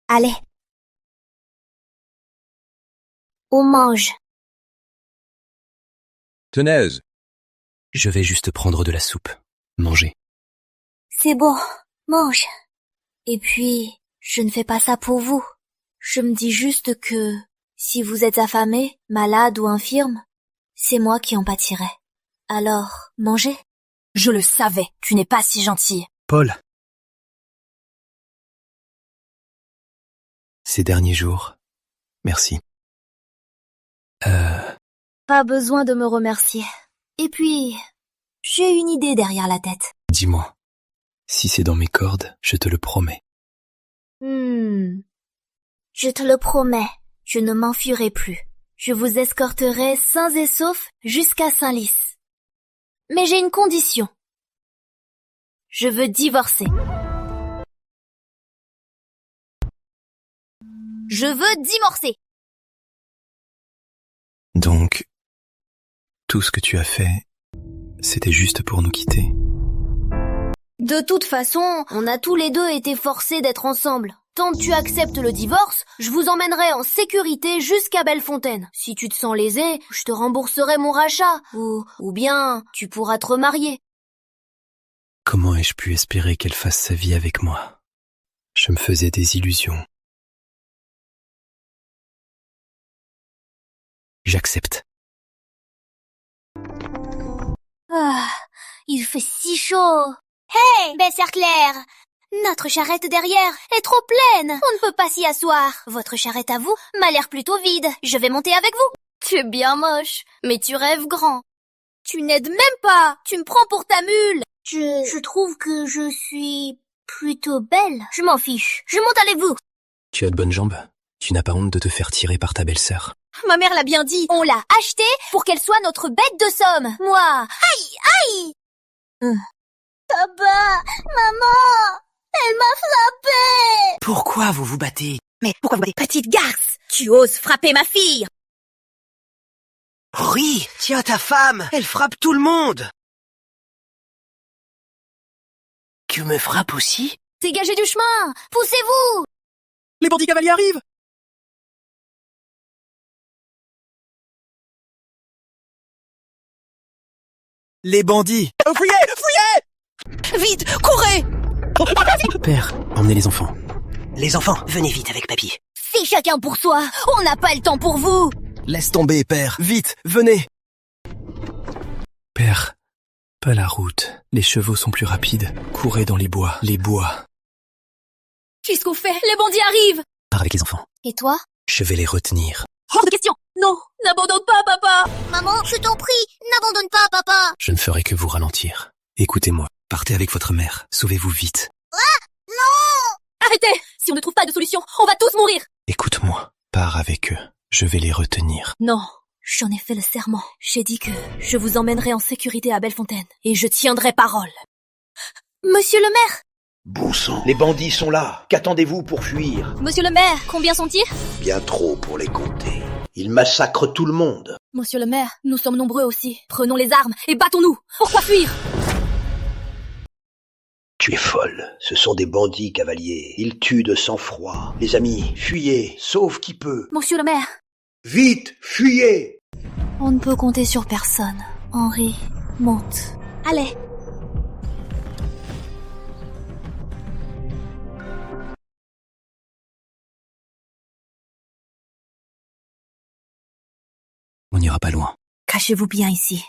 Allez. On mange. Tenez. Je vais juste prendre de la soupe. Mangez. C'est bon, mange. Et puis, je ne fais pas ça pour vous. Je me dis juste que, si vous êtes affamé, malade ou infirme, c'est moi qui en pâtirai. Alors, mangez. Je le savais, tu n'es pas si gentil. Paul. Ces derniers jours, merci. Pas besoin de me remercier. Et puis, j'ai une idée derrière la tête. Dis-moi, si c'est dans mes cordes, je te le promets. Je te le promets, je ne m'enfuirai plus. Je vous escorterai sains et saufs jusqu'à Saint-Lys. Mais j'ai une condition. Je veux divorcer. Je veux dimorcer. Donc, tout ce que tu as fait, c'était juste pour nous quitter. De toute façon, on a tous les deux été forcés d'être ensemble. Tant que tu acceptes le divorce, je vous emmènerai en sécurité jusqu'à Bellefontaine. Si tu te sens lésé, je te rembourserai mon rachat. Ou bien, tu pourras te remarier. Comment ai-je pu espérer qu'elle fasse sa vie avec moi? Je me faisais des illusions. J'accepte. Ah, il fait si chaud. Hé, belle-sœur Claire! Notre charrette derrière est trop pleine. On ne peut pas s'y asseoir. Votre charrette à vous m'a l'air plutôt vide. Je vais monter avec vous. Tu es bien moche, mais tu rêves grand. Tu n'aides même pas. Tu me prends pour ta mule. Je trouve que je suis plutôt belle. Je m'en fiche. Je monte avec vous. Tu as de bonnes jambes. Tu n'as pas honte de te faire tirer par ta belle-sœur. Ma mère l'a bien dit. On l'a achetée pour qu'elle soit notre bête de somme. Moi. Aïe, aïe! Papa, maman, elle m'a frappée. Pourquoi vous vous battez? Mais pourquoi vous battez? Petite garce! Tu oses frapper ma fille! Ori, tiens ta femme, elle frappe tout le monde. Tu me frappes aussi? Dégagez du chemin! Poussez-vous! Les bandits cavaliers arrivent! Les bandits! Fuyez! Fuyez! Vite, courez! Père, emmenez les enfants. Les enfants, venez vite avec papy. C'est chacun pour soi! On n'a pas le temps pour vous! Laisse tomber, père! Vite, venez! Père, pas la route. Les chevaux sont plus rapides. Courez dans les bois. Les bois. Qu'est-ce qu'on fait? Les bandits arrivent! Pars avec les enfants. Et toi? Je vais les retenir. Hors de question! Non! N'abandonne pas, papa! Maman, je t'en prie, n'abandonne pas, papa. Je ne ferai que vous ralentir. Écoutez-moi. Partez avec votre mère. Sauvez-vous vite. Non! Arrêtez! Si on ne trouve pas de solution, on va tous mourir! Écoute-moi. Pars avec eux. Je vais les retenir. Non, j'en ai fait le serment. J'ai dit que je vous emmènerai en sécurité à Bellefontaine. Et je tiendrai parole. Monsieur le maire! Bon sang. Les bandits sont là. Qu'attendez-vous pour fuir? Monsieur le maire, combien sont-ils? Bien trop pour les compter. Ils massacrent tout le monde. Monsieur le maire, nous sommes nombreux aussi. Prenons les armes et battons-nous! Pourquoi fuir? Tu es folle. Ce sont des bandits cavaliers. Ils tuent de sang-froid. Les amis, fuyez, sauve qui peut. Monsieur le maire, Vite, fuyez! on ne peut compter sur personne. Henri, monte. Allez! On n'ira pas loin. Cachez-vous bien ici.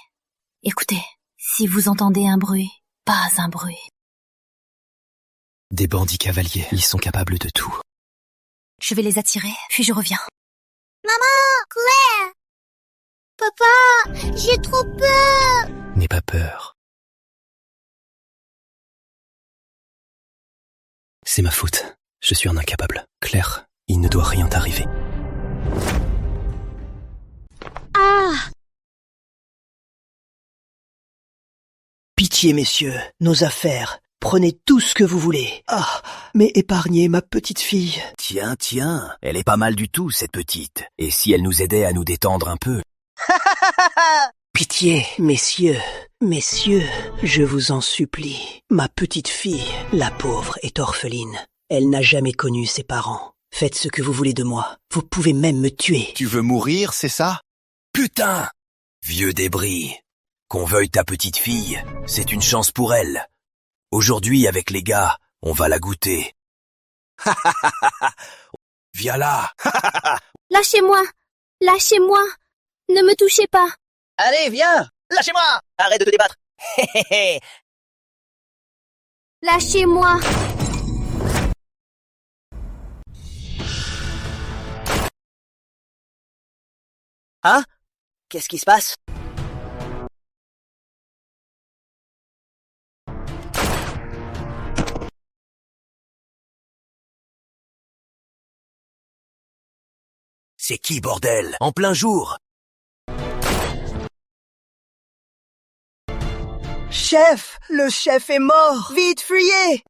Écoutez, si vous entendez un bruit, pas un bruit. Des bandits cavaliers. Ils sont capables de tout. Je vais les attirer, puis je reviens. Maman, Claire. Papa, j'ai trop peur. N'aie pas peur. C'est ma faute. Je suis un incapable. Claire, il ne doit rien t'arriver. Pitié, messieurs, nos affaires. Prenez tout ce que vous voulez. Ah, mais épargnez ma petite fille. Tiens, tiens, elle est pas mal du tout, cette petite. Et si elle nous aidait à nous détendre un peu? Pitié, messieurs, je vous en supplie. Ma petite fille, la pauvre, est orpheline. Elle n'a jamais connu ses parents. Faites ce que vous voulez de moi. Vous pouvez même me tuer. Tu veux mourir, c'est ça? Putain! Vieux débris. Qu'on veuille ta petite fille, c'est une chance pour elle. Aujourd'hui, avec les gars, on va la goûter. Viens là. Lâchez-moi! Lâchez-moi! Ne me touchez pas! Allez, viens! Lâchez-moi! Arrête de te débattre! Lâchez-moi! Hein? Qu'est-ce qui se passe? C'est qui, bordel? En plein jour. Chef! Le chef est mort! Vite, fuyez!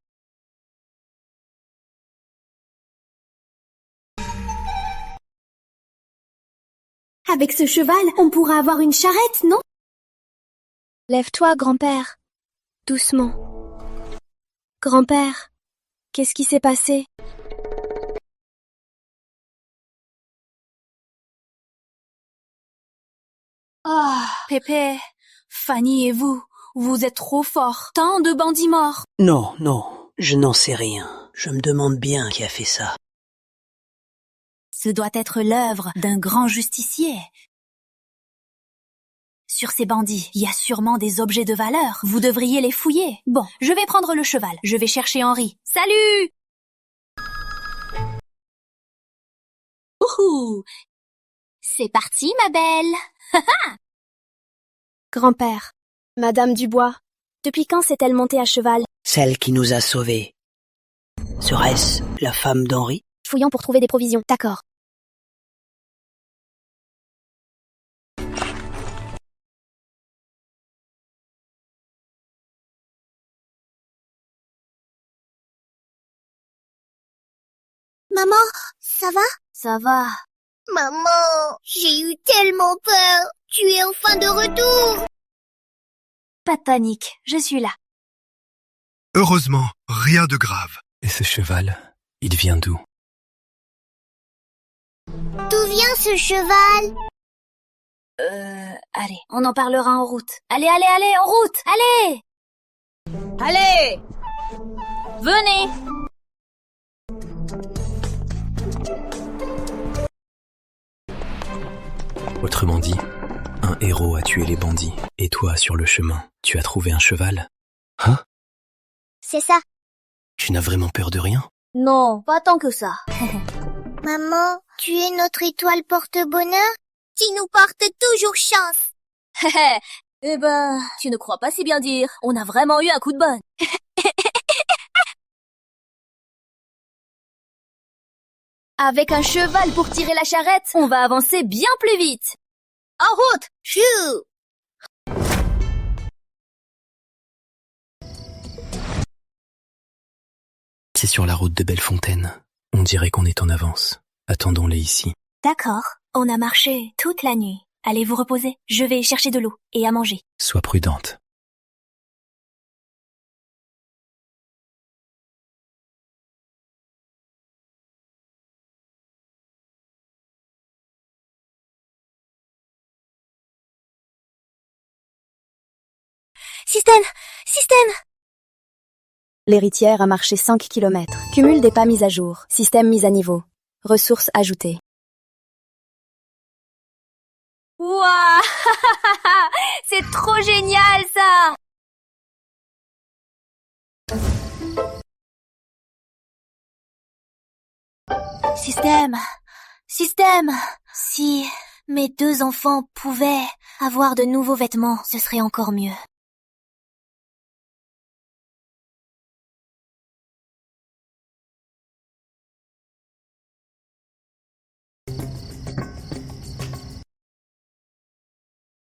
Avec ce cheval, on pourra avoir une charrette, non? Lève-toi, grand-père. Doucement. Grand-père, qu'est-ce qui s'est passé? Ah, Pépé, Fanny et vous êtes trop forts. Tant de bandits morts. Non, non, je n'en sais rien. Je me demande bien qui a fait ça. Ce doit être l'œuvre d'un grand justicier. Sur ces bandits, il y a sûrement des objets de valeur. Vous devriez les fouiller. Bon, je vais prendre le cheval. Je vais chercher Henri. Salut! Ouhou! C'est parti, ma belle! Grand-père, Madame Dubois, depuis quand s'est-elle montée à cheval? Celle qui nous a sauvés. Serait-ce la femme d'Henri? Fouillons pour trouver des provisions. D'accord. Maman, ça va? Ça va. Maman, j'ai eu tellement peur. Tu es enfin de retour. Pas de panique, je suis là. Heureusement, rien de grave. Et ce cheval, il vient d'où? D'où vient ce cheval? Allez, on en parlera en route. Allez, en route, allez! Allez! Venez! Autrement dit, un héros a tué les bandits. Et toi, sur le chemin, tu as trouvé un cheval? Hein? C'est ça. Tu n'as vraiment peur de rien? Non, pas tant que ça. Maman, tu es notre étoile porte-bonheur? Tu nous portes toujours chance. Eh ben, tu ne crois pas si bien dire. On a vraiment eu un coup de bonne. Avec un cheval pour tirer la charrette, on va avancer bien plus vite. En route! Chou! C'est sur la route de Bellefontaine. On dirait qu'on est en avance. Attendons-les ici. D'accord, on a marché toute la nuit. Allez vous reposer, je vais chercher de l'eau et à manger. Sois prudente. Système! L'héritière a marché 5 kilomètres. Cumul des pas mis à jour. Système mis à niveau. Ressources ajoutées. Waouh! C'est trop génial, ça! Système! Si mes 2 enfants pouvaient avoir de nouveaux vêtements, ce serait encore mieux.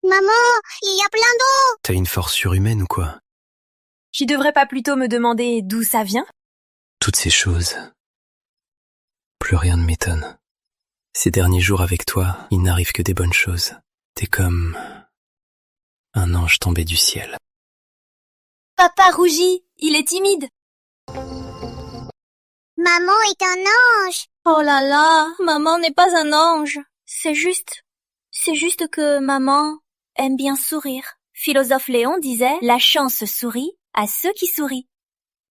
Maman, il y a plein d'eau. T'as une force surhumaine ou quoi? Tu devrais pas plutôt me demander d'où ça vient? Toutes ces choses. Plus rien ne m'étonne. Ces derniers jours avec toi, il n'arrive que des bonnes choses. T'es comme un ange tombé du ciel. Papa rougit, il est timide. Maman est un ange. Oh là là, maman n'est pas un ange. C'est juste que maman aime bien sourire. Philosophe Léon disait, la chance sourit à ceux qui sourient.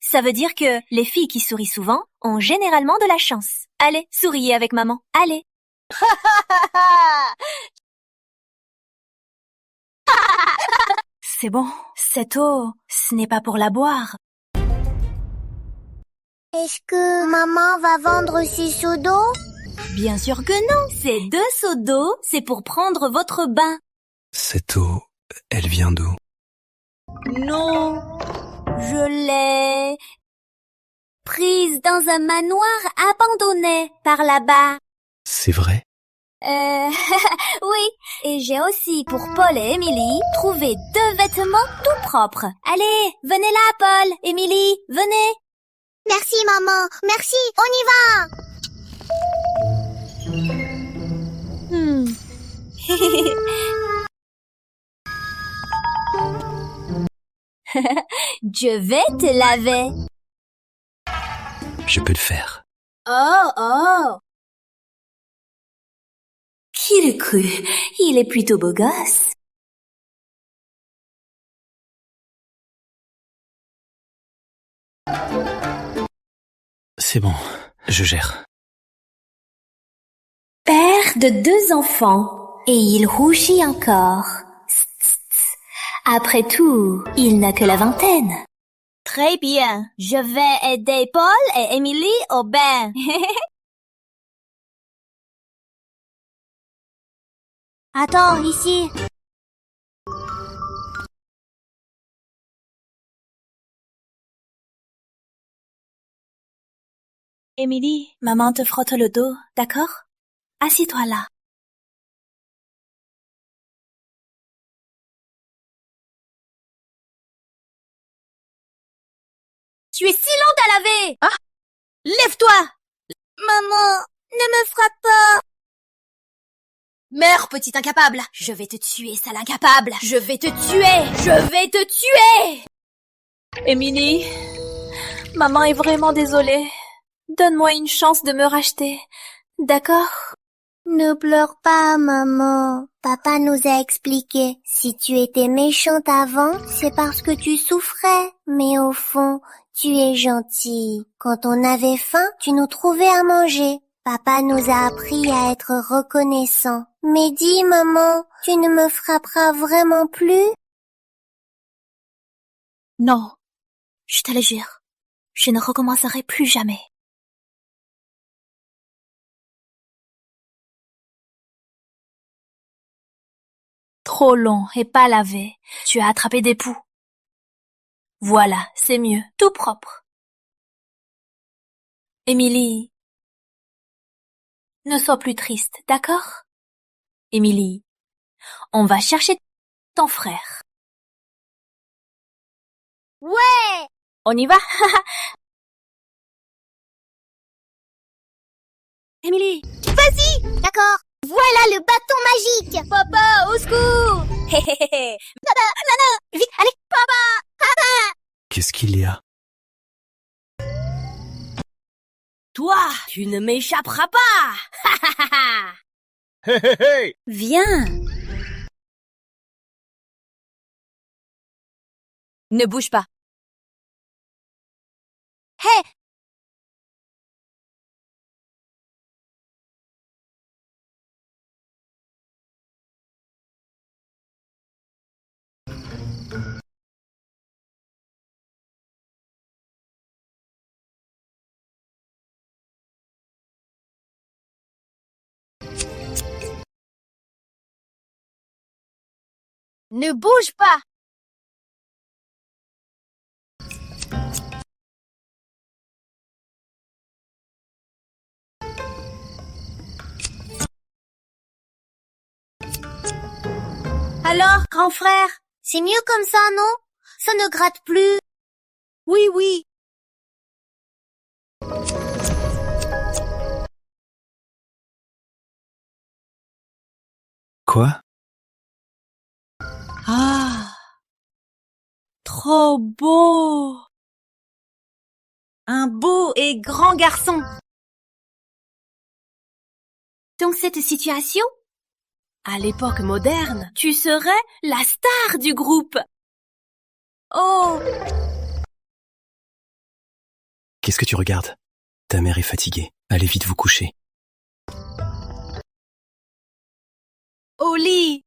Ça veut dire que les filles qui sourient souvent ont généralement de la chance. Allez, souriez avec maman, allez. C'est bon, cette eau, ce n'est pas pour la boire. Est-ce que maman va vendre ses seaux d'eau? Bien sûr que non, ces 2 seaux d'eau, c'est pour prendre votre bain. Cette eau, elle vient d'où? Non, je l'ai prise dans un manoir abandonné par là-bas. C'est vrai? Oui, et j'ai aussi pour Paul et Émilie trouvé 2 vêtements tout propres. Allez, venez là, Paul, Émilie, venez. Merci maman, merci, on y va. Je vais te laver. Je peux le faire. Oh. Qui le cru? Il est plutôt beau gosse. C'est bon, je gère. Père de 2 enfants, et il rougit encore. Après tout, il n'a que la vingtaine. Très bien, je vais aider Paul et Émilie au bain. Attends, ici. Émilie, maman te frotte le dos, d'accord? Assis-toi là. Tu es si lente à laver! Ah! Lève-toi! Maman, ne me frappe pas. Meurs, petit incapable. Je vais te tuer, sale incapable. Je vais te tuer. Je vais te tuer. Émilie, maman est vraiment désolée. Donne-moi une chance de me racheter. D'accord? Ne pleure pas, maman. Papa nous a expliqué. Si tu étais méchante avant, c'est parce que tu souffrais. Mais au fond, tu es gentille. Quand on avait faim, tu nous trouvais à manger. Papa nous a appris à être reconnaissants. Mais dis, maman, tu ne me frapperas vraiment plus? Non, je te le jure. Je ne recommencerai plus jamais. Trop long et pas lavé. Tu as attrapé des poux. Voilà, c'est mieux. Tout propre. Émilie, ne sois plus triste, d'accord? Émilie, on va chercher ton frère. Ouais! On y va? Émilie! Vas-y! D'accord. Voilà le bâton magique! Papa, au secours! Hé hé hé hé. Papa, Nana! Vite, allez! Papa! Papa! Qu'est-ce qu'il y a? Toi, tu ne m'échapperas pas! Ha ha ha ha! Hé hé hé! Viens! Ne bouge pas. Hé! Ne bouge pas! Alors, grand frère? C'est mieux comme ça, non? Ça ne gratte plus. Oui, oui. Quoi? Ah, trop beau. Un beau et grand garçon. Donc cette situation, À l'époque moderne, tu serais la star du groupe. Oh! Qu'est-ce que tu regardes? Ta mère est fatiguée. Allez vite vous coucher. Au lit!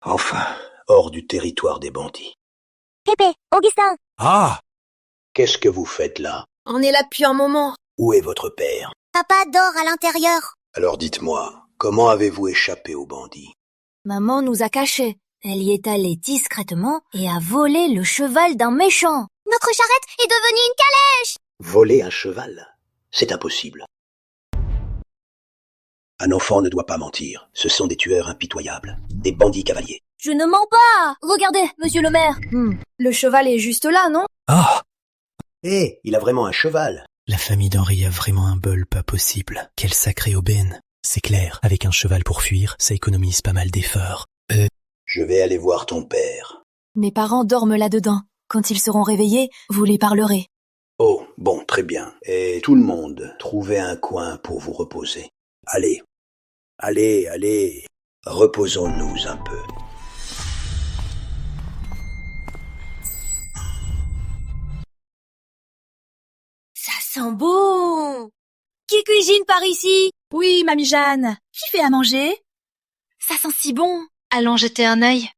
Enfin, hors du territoire des bandits. Pépé, Augustin! Ah! Qu'est-ce que vous faites là? On est là depuis un moment. Où est votre père? Papa dort à l'intérieur. Alors dites-moi, comment avez-vous échappé aux bandits? maman nous a cachés. Elle y est allée discrètement et a volé le cheval d'un méchant. Notre charrette est devenue une calèche! Voler un cheval? C'est impossible. Un enfant ne doit pas mentir. Ce sont des tueurs impitoyables, des bandits cavaliers. Je ne mens pas. Regardez, monsieur le maire. Le cheval est juste là, non? Ah! Hé, il a vraiment un cheval. La famille d'Henri a vraiment un bol pas possible. Quelle sacrée aubaine. C'est clair, avec un cheval pour fuir, ça économise pas mal d'efforts. Je vais aller voir ton père. Mes parents dorment là-dedans. Quand ils seront réveillés, vous les parlerez. Oh, bon, très bien. Et tout le monde, trouvez un coin pour vous reposer. Allez, allez, allez, reposons-nous un peu. Ça sent bon! Qui cuisine par ici? Oui, mamie Jeanne. Qui fait à manger? Ça sent si bon! Allons jeter un œil.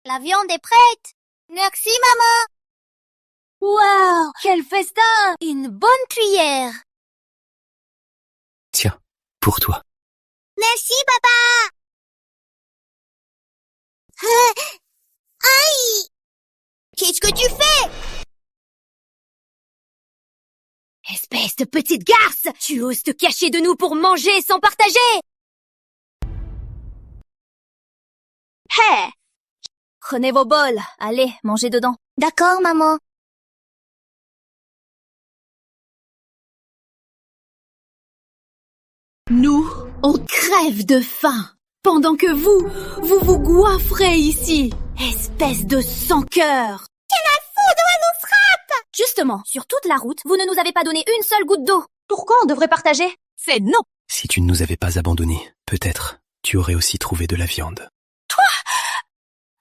La viande est prête! Merci, maman! Waouh! Quel festin! Une bonne cuillère! Tiens, pour toi. Merci, papa! Aïe! Qu'est-ce que tu fais? Espèce de petite garce! Tu oses te cacher de nous pour manger sans partager! Hé! Prenez vos bols. Allez, mangez dedans. D'accord, maman. Nous, on crève de faim, pendant que vous vous goinfrez ici. Espèce de sans-cœur. Justement, sur toute la route, vous ne nous avez pas donné une seule goutte d'eau. Pourquoi on devrait partager? C'est non. Si tu ne nous avais pas abandonnés, peut-être, tu aurais aussi trouvé de la viande.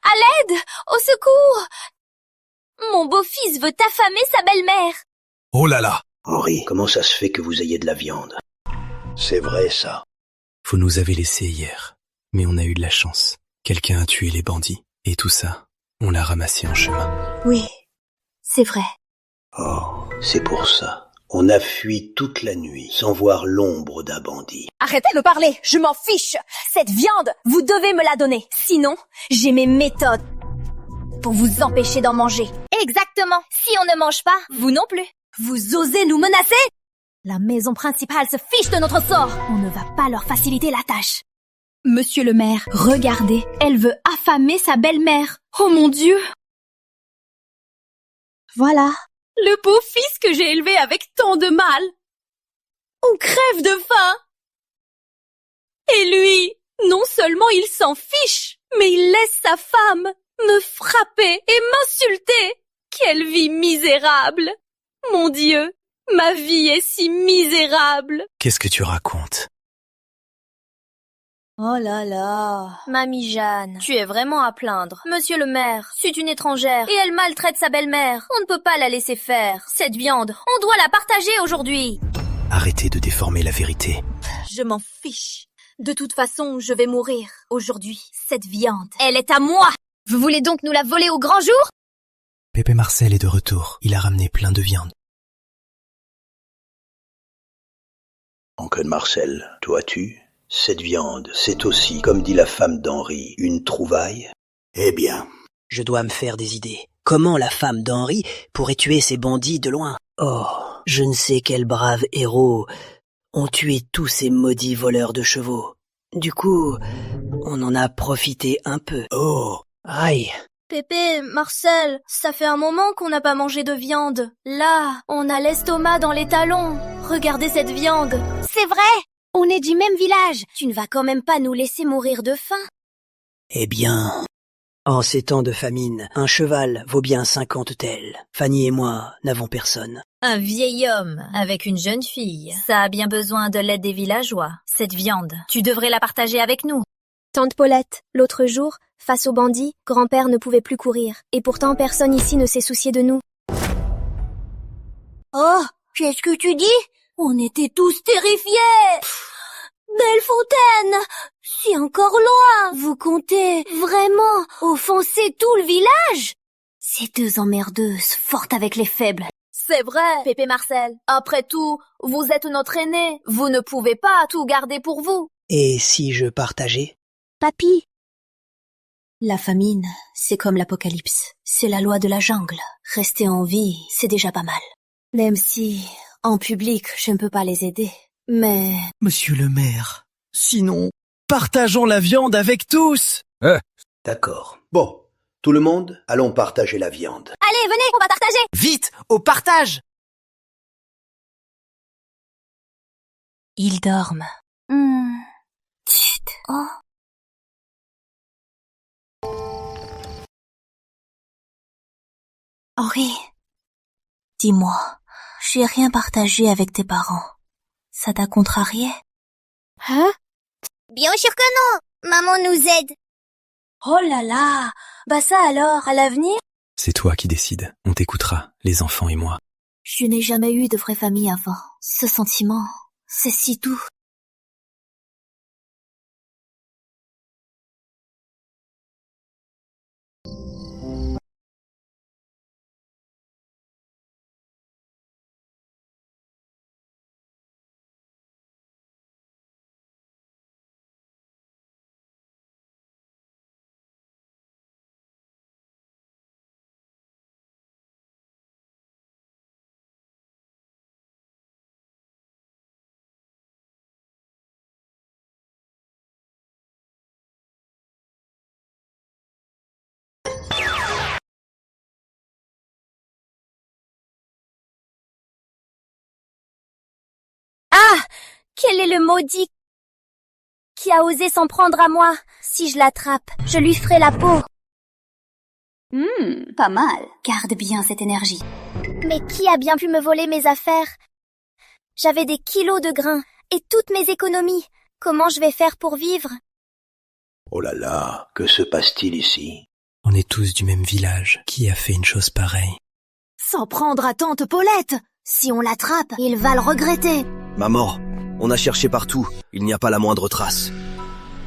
À l'aide! Au secours! Mon beau-fils veut affamer sa belle-mère. Oh là là! Henri, comment ça se fait que vous ayez de la viande? C'est vrai, ça. Vous nous avez laissés hier, mais on a eu de la chance. Quelqu'un a tué les bandits, et tout ça, on l'a ramassé en chemin. Oui, c'est vrai. Oh, c'est pour ça. On a fui toute la nuit, sans voir l'ombre d'un bandit. Arrêtez de parler, je m'en fiche. Cette viande, vous devez me la donner. Sinon, j'ai mes méthodes pour vous empêcher d'en manger. Exactement. Si on ne mange pas, vous non plus. Vous osez nous menacer? La maison principale se fiche de notre sort. On ne va pas leur faciliter la tâche. Monsieur le maire, regardez, elle veut affamer sa belle-mère. Oh mon Dieu! Voilà, le beau fils que j'ai élevé avec tant de mal. On crève de faim. Et lui, non seulement il s'en fiche, mais il laisse sa femme me frapper et m'insulter. Quelle vie misérable! Mon Dieu, ma vie est si misérable. Qu'est-ce que tu racontes? Oh là là, Mamie Jeanne, tu es vraiment à plaindre. Monsieur le maire, c'est une étrangère et elle maltraite sa belle-mère. On ne peut pas la laisser faire. Cette viande, on doit la partager aujourd'hui. Arrêtez de déformer la vérité. Je m'en fiche. De toute façon, je vais mourir aujourd'hui. Cette viande, elle est à moi. Vous voulez donc nous la voler au grand jour? Pépé Marcel est de retour. Il a ramené plein de viande. Oncle Marcel, toi cette viande, c'est aussi, comme dit la femme d'Henri, une trouvaille? Eh bien. Je dois me faire des idées. Comment la femme d'Henri pourrait tuer ces bandits de loin? Oh, je ne sais quels braves héros ont tué tous ces maudits voleurs de chevaux. Du coup, on en a profité un peu. Oh, aïe. Pépé, Marcel, ça fait un moment qu'on n'a pas mangé de viande. Là, on a l'estomac dans les talons. Regardez cette viande. C'est vrai! On est du même village. Tu ne vas quand même pas nous laisser mourir de faim. Eh bien, en ces temps de famine, un cheval vaut bien 50 tels. Fanny et moi n'avons personne. Un vieil homme avec une jeune fille. Ça a bien besoin de l'aide des villageois. Cette viande, tu devrais la partager avec nous. Tante Paulette, l'autre jour, face aux bandits, grand-père ne pouvait plus courir. Et pourtant, personne ici ne s'est soucié de nous. Oh, qu'est-ce que tu dis? On était tous terrifiés. Bellefontaine, c'est encore loin. Vous comptez vraiment offenser tout le village? Ces deux emmerdeuses, fortes avec les faibles. C'est vrai, Pépé Marcel. Après tout, vous êtes notre aîné. Vous ne pouvez pas tout garder pour vous. Et si je partageais? Papy. La famine, c'est comme l'apocalypse. C'est la loi de la jungle. Rester en vie, c'est déjà pas mal. Même si, en public, je ne peux pas les aider. Mais... Monsieur le maire, sinon, partageons la viande avec tous. D'accord. Bon, tout le monde, allons partager la viande. Allez, venez, on va partager. Vite, au partage. Ils dorment. Chut. Oh. Henri, dis-moi, j'ai rien partagé avec tes parents. Ça t'a contrarié? Hein? Bien sûr que non. Maman nous aide. Oh là là, bah ça alors, à l'avenir? C'est toi qui décides. On t'écoutera, les enfants et moi. Je n'ai jamais eu de vraie famille avant. Ce sentiment, c'est si doux. Quel est le maudit qui a osé s'en prendre à moi? Si je l'attrape, je lui ferai la peau. Pas mal. Garde bien cette énergie. Mais qui a bien pu me voler mes affaires? J'avais des kilos de grains et toutes mes économies. Comment je vais faire pour vivre? Oh là là, que se passe-t-il ici? On est tous du même village. Qui a fait une chose pareille? S'en prendre à tante Paulette. Si on l'attrape, il va le regretter. Maman, on a cherché partout. Il n'y a pas la moindre trace.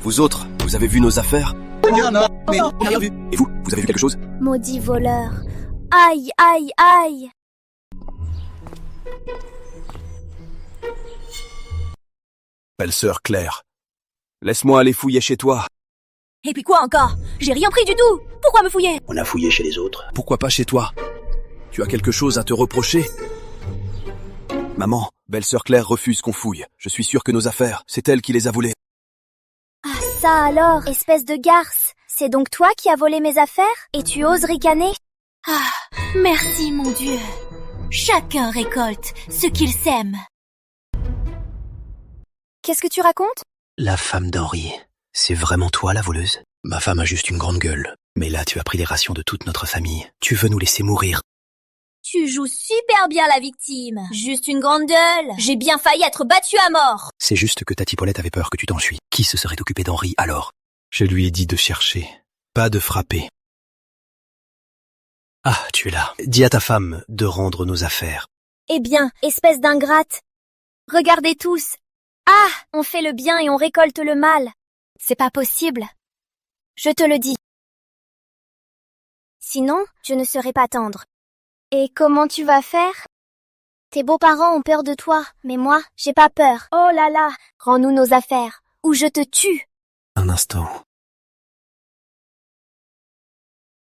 Vous autres, vous avez vu nos affaires? Il y en a, mais on n'a rien vu. Et vous avez vu quelque chose? Maudit voleur. Aïe, aïe, aïe. Belle-sœur Claire, laisse-moi aller fouiller chez toi. Et puis quoi encore? J'ai rien pris du tout. Pourquoi me fouiller? On a fouillé chez les autres. Pourquoi pas chez toi? Tu as quelque chose à te reprocher? Maman, belle-sœur Claire refuse qu'on fouille. Je suis sûr que nos affaires, c'est elle qui les a volées. Ah ça alors, espèce de garce. C'est donc toi qui as volé mes affaires? Et tu oses ricaner? Ah, merci mon Dieu. Chacun récolte ce qu'il sème. Qu'est-ce que tu racontes? La femme d'Henri, c'est vraiment toi la voleuse? Ma femme a juste une grande gueule. Mais là, tu as pris les rations de toute notre famille. Tu veux nous laisser mourir? Tu joues super bien la victime. Juste une grande gueule. J'ai bien failli être battue à mort. C'est juste que Tati Paulette avait peur que tu t'enfuis. Qui se serait occupé d'Henri alors? Je lui ai dit de chercher, pas de frapper. Ah, tu es là. Dis à ta femme de rendre nos affaires. Eh bien, espèce d'ingrate. Regardez tous. Ah, on fait le bien et on récolte le mal. C'est pas possible. Je te le dis. Sinon, je ne serai pas tendre. Et comment tu vas faire? Tes beaux-parents ont peur de toi, mais moi, j'ai pas peur. Oh là là, rends-nous nos affaires, ou je te tue. Un instant.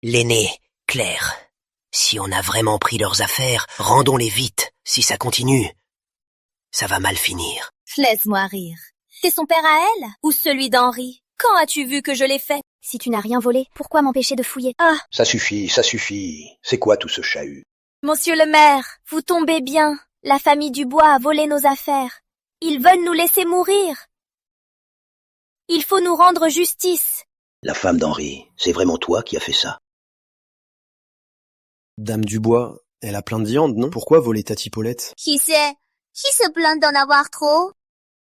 L'aîné, Claire. Si on a vraiment pris leurs affaires, rendons-les vite. Si ça continue, ça va mal finir. Laisse-moi rire. C'est son père à elle? Ou celui d'Henri? Quand as-tu vu que je l'ai fait? Si tu n'as rien volé, pourquoi m'empêcher de fouiller? Ah, Ça suffit, ça suffit. C'est quoi tout ce chahut? monsieur le maire, vous tombez bien. La famille Dubois a volé nos affaires. Ils veulent nous laisser mourir. Il faut nous rendre justice. La femme d'Henri, c'est vraiment toi qui as fait ça? Dame Dubois, elle a plein de viande, non? Pourquoi voler Tati Paulette? Qui sait? Qui se plaint d'en avoir trop?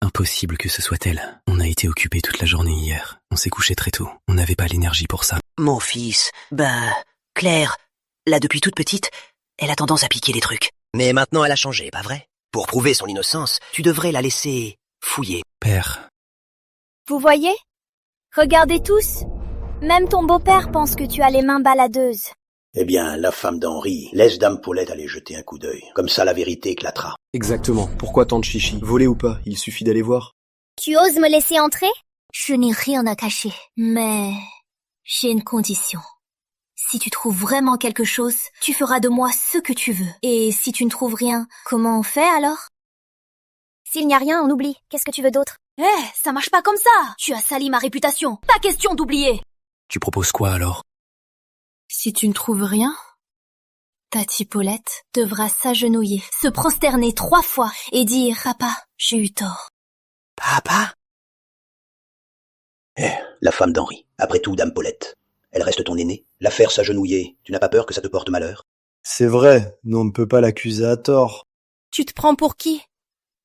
Impossible que ce soit elle. On a été occupés toute la journée hier. On s'est couché très tôt. On n'avait pas l'énergie pour ça. Mon fils, Claire, là depuis toute petite, elle a tendance à piquer les trucs. Mais maintenant elle a changé, pas vrai? Pour prouver son innocence, tu devrais la laisser fouiller. Père. Vous voyez? Regardez tous. Même ton beau-père pense que tu as les mains baladeuses. Eh bien, la femme d'Henri, laisse Dame Paulette aller jeter un coup d'œil. Comme ça, la vérité éclatera. Exactement. Pourquoi tant de chichi? Voler ou pas, il suffit d'aller voir. Tu oses me laisser entrer? Je n'ai rien à cacher, mais j'ai une condition. Si tu trouves vraiment quelque chose, tu feras de moi ce que tu veux. Et si tu ne trouves rien, comment on fait alors? S'il n'y a rien, on oublie. Qu'est-ce que tu veux d'autre? Ça marche pas comme ça. Tu as sali ma réputation. Pas question d'oublier. Tu proposes quoi alors? Si tu ne trouves rien, Tati Paulette devra s'agenouiller, se prosterner 3 fois et dire « Papa, j'ai eu tort. » Papa? La femme d'Henri. Après tout, Dame Paulette. Elle reste ton aînée. La faire s'agenouiller, tu n'as pas peur que ça te porte malheur? C'est vrai, mais on ne peut pas l'accuser à tort. Tu te prends pour qui?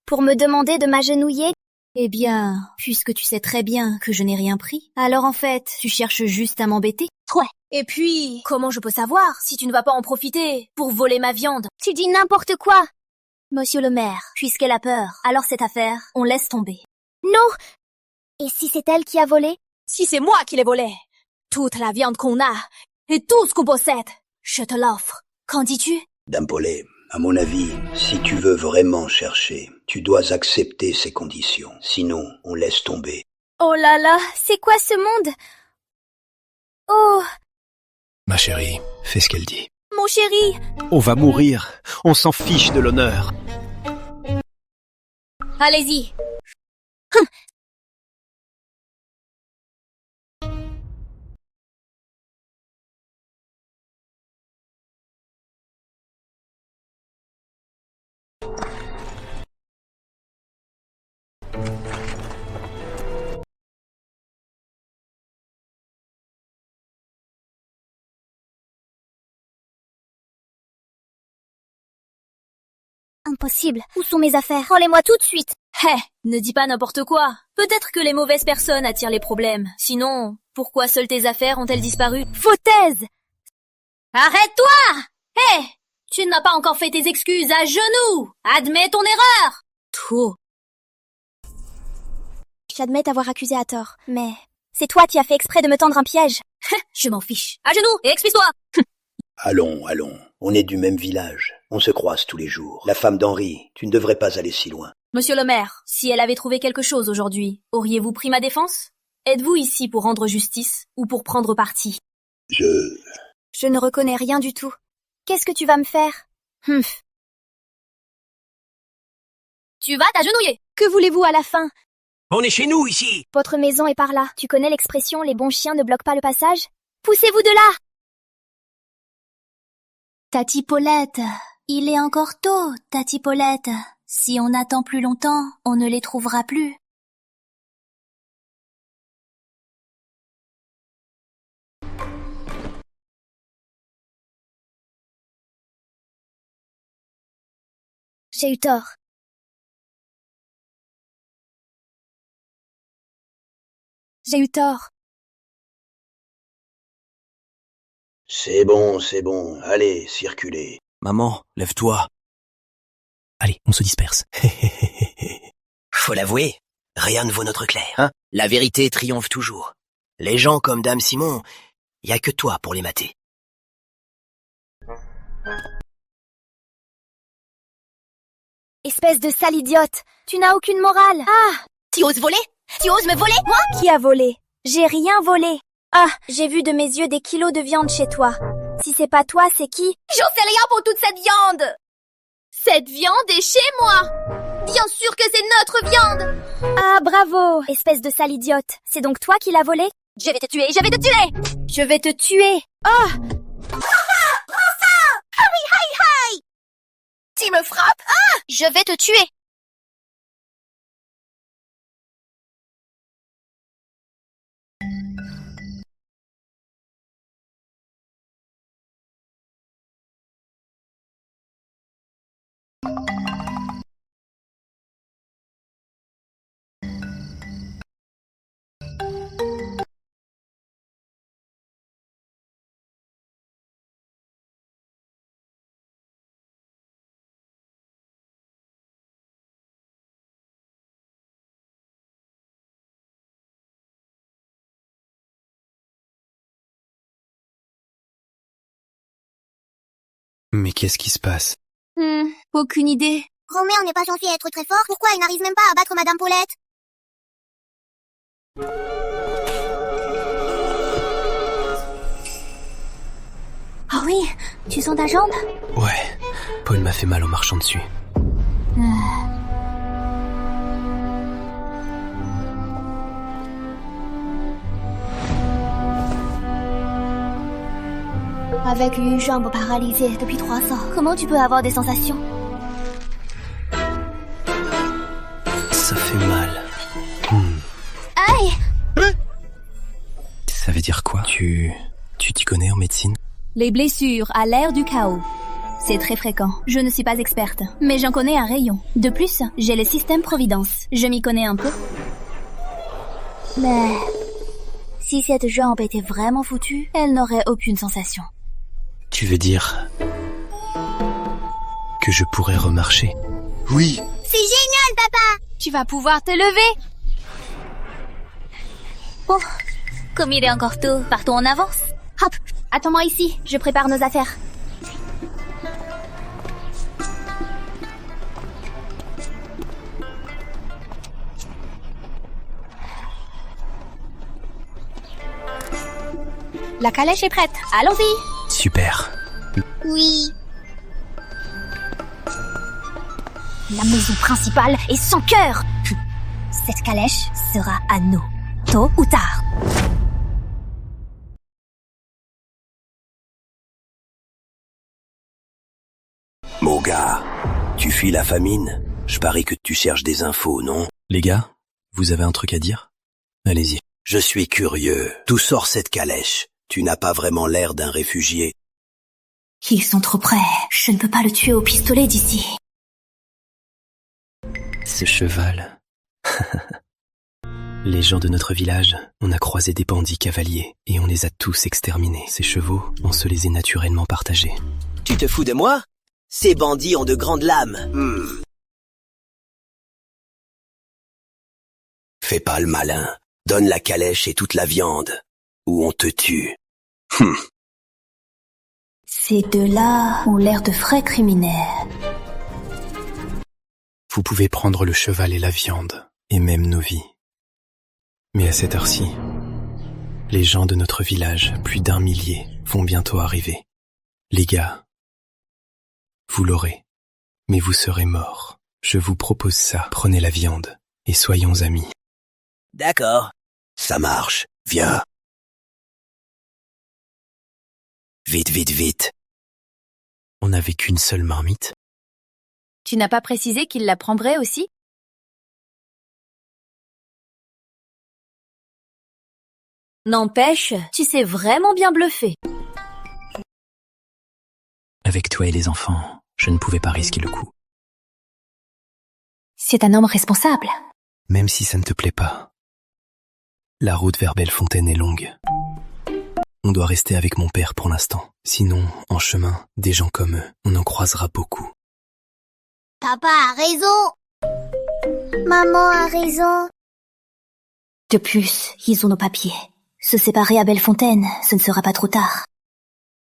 Pour me demander de m'agenouiller? Eh bien, puisque tu sais très bien que je n'ai rien pris, alors en fait, tu cherches juste à m'embêter. Ouais. Et puis, comment je peux savoir si tu ne vas pas en profiter pour voler ma viande? Tu dis n'importe quoi. Monsieur le maire, puisqu'elle a peur, alors cette affaire, on laisse tomber. Non! Et si c'est elle qui a volé? Si c'est moi qui l'ai volé, toute la viande qu'on a et tout ce qu'on possède, je te l'offre. Qu'en dis-tu? Dame Paulette, à mon avis, si tu veux vraiment chercher, tu dois accepter ces conditions. Sinon, on laisse tomber. Oh là là, c'est quoi ce monde? Oh! Ma chérie, fais ce qu'elle dit. Mon chéri! On va mourir. On s'en fiche de l'honneur. Allez-y. Impossible. Où sont mes affaires? Rends-les-moi tout de suite. Hé, ne dis pas n'importe quoi. Peut-être que les mauvaises personnes attirent les problèmes. Sinon, pourquoi seules tes affaires ont-elles disparu? Foutaise! Arrête-toi! Hé, tu n'as pas encore fait tes excuses à genoux. Admets ton erreur. Trop. J'admets t'avoir accusé à tort, mais c'est toi qui as fait exprès de me tendre un piège. Je m'en fiche. À genoux et excuse-toi. Allons, allons. On est du même village. On se croise tous les jours. La femme d'Henri, tu ne devrais pas aller si loin. Monsieur le maire, si elle avait trouvé quelque chose aujourd'hui, auriez-vous pris ma défense? Êtes-vous ici pour rendre justice ou pour prendre parti? Je ne reconnais rien du tout. Qu'est-ce que tu vas me faire? Tu vas t'agenouiller. Que voulez-vous à la fin? On est chez nous, ici. Votre maison est par là. Tu connais l'expression « les bons chiens ne bloquent pas le passage » Poussez-vous de là! Tati Paulette, il est encore tôt, Tati Paulette. Si on attend plus longtemps, on ne les trouvera plus. J'ai eu tort. J'ai eu tort. C'est bon. Allez, circulez. Maman, lève-toi. Allez, on se disperse. Faut l'avouer, rien ne vaut notre Claire, hein. La vérité triomphe toujours. Les gens comme Dame Simon, y a que toi pour les mater. Espèce de sale idiote, tu n'as aucune morale. Ah! Tu oses voler? Tu oses me voler, moi? Qui a volé? J'ai rien volé. Ah, j'ai vu de mes yeux des kilos de viande chez toi. Si c'est pas toi, c'est qui? J'en sais rien pour toute cette viande. Cette viande est chez moi. Bien sûr que c'est notre viande. Ah, bravo, espèce de sale idiote. C'est donc toi qui l'as volé? Je vais te tuer, je vais te tuer. Je vais te tuer. Oh! Tu me frappes? Ah! Je vais te tuer. Mais qu'est-ce qui se passe? Aucune idée. Grand-mère n'est pas censée être très fort. Pourquoi il n'arrive même pas à battre Madame Paulette? Ah oui, tu sens ta jambe? Ouais, Paul m'a fait mal en marchant dessus. Avec une jambe paralysée depuis 3 ans, comment tu peux avoir des sensations? Ça fait mal. Aïe! Ça veut dire quoi? Tu t'y connais en médecine? Les blessures à l'ère du chaos. C'est très fréquent. Je ne suis pas experte, mais j'en connais un rayon. De plus, j'ai le système Providence. Je m'y connais un peu. Mais si cette jambe était vraiment foutue, elle n'aurait aucune sensation. Tu veux dire que je pourrais remarcher? Oui. C'est génial, papa! Tu vas pouvoir te lever. Bon, comme il est encore tôt, partons en avance. Hop, attends-moi ici, je prépare nos affaires. La calèche est prête, allons-y! Super. Oui. La maison principale est sans cœur. Cette calèche sera à nous, tôt ou tard. Mon gars, tu fuis la famine? Je parie que tu cherches des infos, non? Les gars, vous avez un truc à dire? Allez-y. Je suis curieux. D'où sort cette calèche? Tu n'as pas vraiment l'air d'un réfugié. Ils sont trop près. Je ne peux pas le tuer au pistolet d'ici. Ce cheval. Les gens de notre village, on a croisé des bandits cavaliers et on les a tous exterminés. Ces chevaux, on se les est naturellement partagés. Tu te fous de moi? Ces bandits ont de grandes lames. Fais pas le malin. Donne la calèche et toute la viande, ou on te tue. Ces deux-là ont l'air de vrais criminels. Vous pouvez prendre le cheval et la viande, et même nos vies. Mais à cette heure-ci, les gens de notre village, plus d'1 millier, vont bientôt arriver. Les gars, vous l'aurez, mais vous serez morts. Je vous propose ça, prenez la viande, et soyons amis. D'accord. Ça marche. Viens. Vite, vite, vite. On n'avait qu'une seule marmite. Tu n'as pas précisé qu'il la prendrait aussi? N'empêche, tu sais vraiment bien bluffer. Avec toi et les enfants, je ne pouvais pas risquer le coup. C'est un homme responsable. Même si ça ne te plaît pas. La route vers Bellefontaine est longue. On doit rester avec mon père pour l'instant. Sinon, en chemin, des gens comme eux, on en croisera beaucoup. Papa a raison. Maman a raison. De plus, ils ont nos papiers. Se séparer à Bellefontaine, ce ne sera pas trop tard.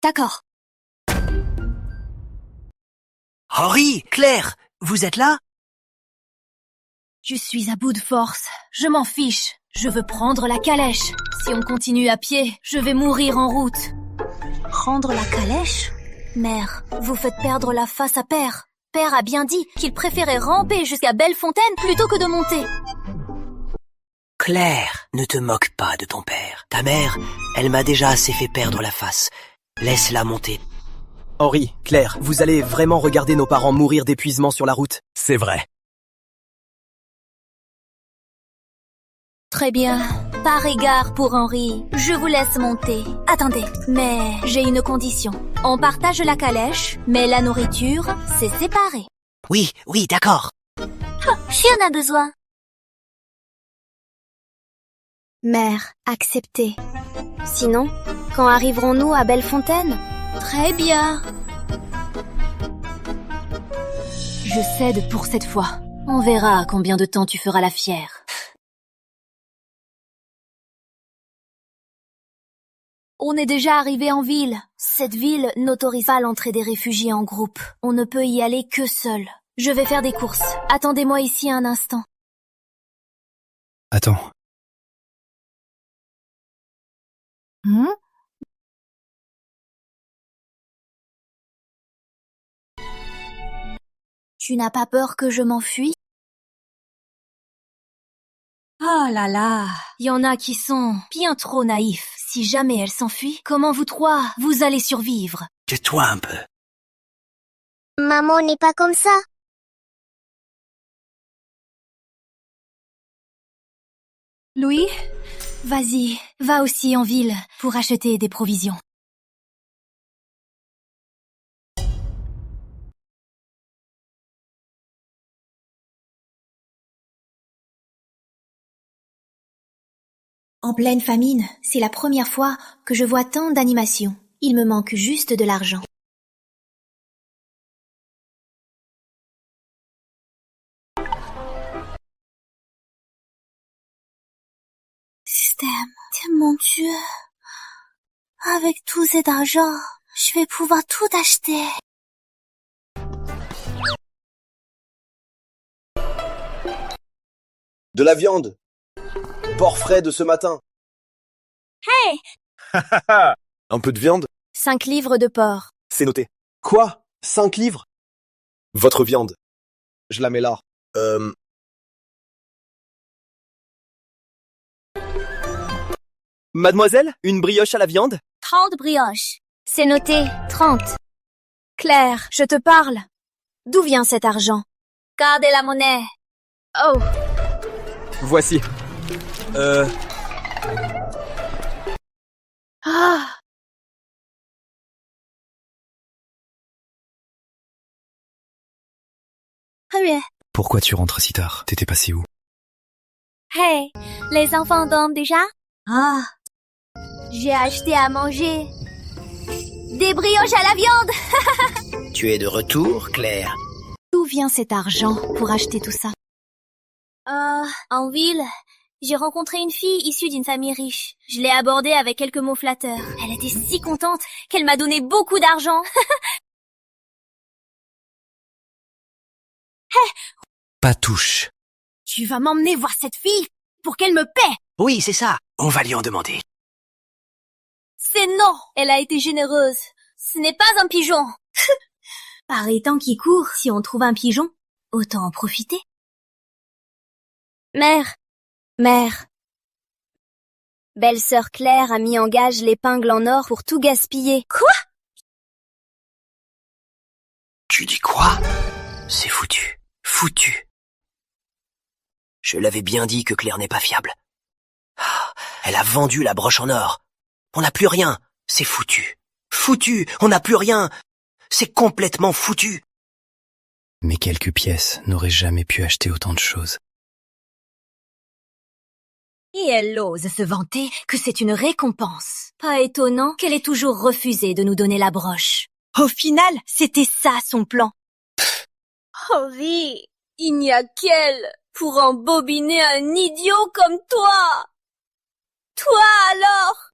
D'accord. Henri, Claire, vous êtes là? Je suis à bout de force. Je m'en fiche. Je veux prendre la calèche. Si on continue à pied, je vais mourir en route. Prendre la calèche? Mère, vous faites perdre la face à Père. Père a bien dit qu'il préférait ramper jusqu'à Bellefontaine plutôt que de monter. Claire, ne te moque pas de ton père. Ta mère, elle m'a déjà assez fait perdre la face. Laisse-la monter. Henri, Claire, vous allez vraiment regarder nos parents mourir d'épuisement sur la route? C'est vrai. Très bien. Par égard pour Henri, je vous laisse monter. Attendez, mais j'ai une condition. On partage la calèche, mais la nourriture, c'est séparé. Oui, d'accord. Si on a besoin. Mère, acceptez. Sinon, quand arriverons-nous à Bellefontaine? Très bien. Je cède pour cette fois. On verra combien de temps tu feras la fière. On est déjà arrivé en ville. Cette ville n'autorise pas l'entrée des réfugiés en groupe. On ne peut y aller que seul. Je vais faire des courses. Attendez-moi ici un instant. Attends. Tu n'as pas peur que je m'enfuis? Oh là là. Il y en a qui sont bien trop naïfs. Si jamais elle s'enfuit, comment vous trois, vous allez survivre? Tais-toi un peu. Maman n'est pas comme ça. Louis, vas-y, va aussi en ville pour acheter des provisions. En pleine famine, c'est la première fois que je vois tant d'animation. Il me manque juste de l'argent. Système, mon Dieu. Avec tout cet argent, je vais pouvoir tout acheter. De la viande. Porc frais de ce matin. Hey! Un peu de viande? 5 livres de porc. C'est noté. Quoi? 5 livres? Votre viande. Je la mets là. Mademoiselle, une brioche à la viande? 30 brioches. C'est noté, 30. Claire, je te parle. D'où vient cet argent? Gardez la monnaie. Oh. Voici. Ah. Très bien. Pourquoi tu rentres si tard? T'étais passé où? Hey, les enfants dorment déjà? Ah, j'ai acheté à manger. Des brioches à la viande. Tu es de retour, Claire? D'où vient cet argent pour acheter tout ça? En ville, j'ai rencontré une fille issue d'une famille riche. Je l'ai abordée avec quelques mots flatteurs. Elle était si contente qu'elle m'a donné beaucoup d'argent. Hey, Pas touche. tu vas m'emmener voir cette fille pour qu'elle me paie. Oui, c'est ça. On va lui en demander. C'est non. Elle a été généreuse. Ce n'est pas un pigeon. Par les temps qui courent, si on trouve un pigeon, autant en profiter. Mère. Belle-sœur Claire a mis en gage l'épingle en or pour tout gaspiller. Quoi? Tu dis quoi? C'est foutu. Foutu. Je l'avais bien dit que Claire n'est pas fiable. Ah, elle a vendu la broche en or. On n'a plus rien. C'est foutu. Foutu. On n'a plus rien. C'est complètement foutu. Mais quelques pièces n'auraient jamais pu acheter autant de choses. Et elle ose se vanter que c'est une récompense. Pas étonnant qu'elle ait toujours refusé de nous donner la broche. Au final, c'était ça son plan. Henri, il n'y a qu'elle pour embobiner un idiot comme toi. Toi alors?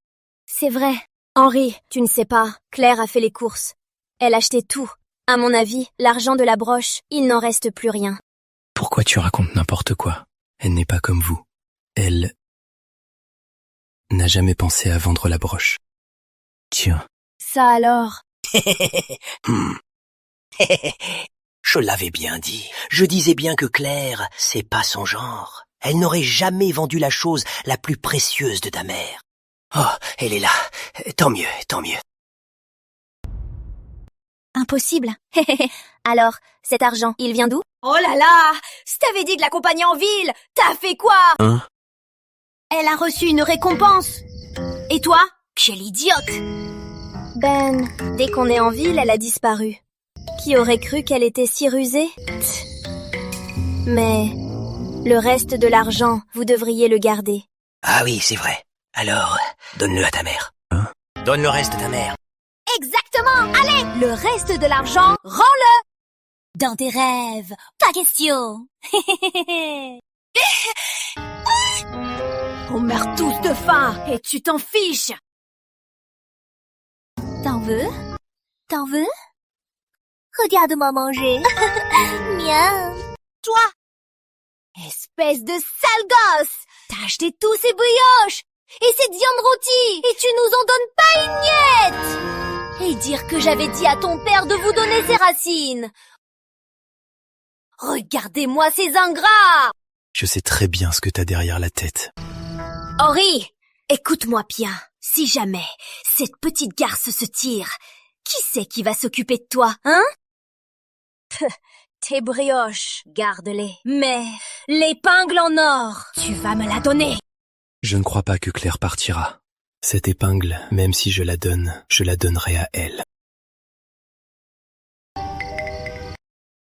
C'est vrai. Henri, tu ne sais pas, Claire a fait les courses. Elle achetait tout. À mon avis, l'argent de la broche, il n'en reste plus rien. Pourquoi tu racontes n'importe quoi? Elle n'est pas comme vous. Elle n'a jamais pensé à vendre la broche. Tiens. Ça alors? Je l'avais bien dit. Je disais bien que Claire, c'est pas son genre. Elle n'aurait jamais vendu la chose la plus précieuse de ta mère. Oh, elle est là. Tant mieux, tant mieux. Impossible. Alors, cet argent, il vient d'où? Oh là là! Si t'avais dit de l'accompagner en ville, t'as fait quoi? Hein? Elle a reçu une récompense. Et toi? Quelle idiote! Ben, dès qu'on est en ville, elle a disparu. Qui aurait cru qu'elle était si rusée? Mais le reste de l'argent, vous devriez le garder. Ah oui, c'est vrai. Alors, donne-le à ta mère. Hein? Donne le reste à ta mère. Exactement! Allez! Le reste de l'argent, rends-le! Dans tes rêves, pas question! On meurt tous de faim et tu t'en fiches! T'en veux? T'en veux? Regarde-moi manger. Miam. Toi! Espèce de sale gosse! T'as acheté tous ces brioches! Et cette viande rôtie! Et tu nous en donnes pas une miette! Et dire que j'avais dit à ton père de vous donner ses racines. Regardez-moi ces ingrats! Je sais très bien ce que t'as derrière la tête. Henri, écoute-moi bien. Si jamais cette petite garce se tire, qui c'est qui va s'occuper de toi, hein? Tes brioches, garde-les. Mais l'épingle en or, tu vas me la donner. Je ne crois pas que Claire partira. Cette épingle, même si je la donnerai à elle.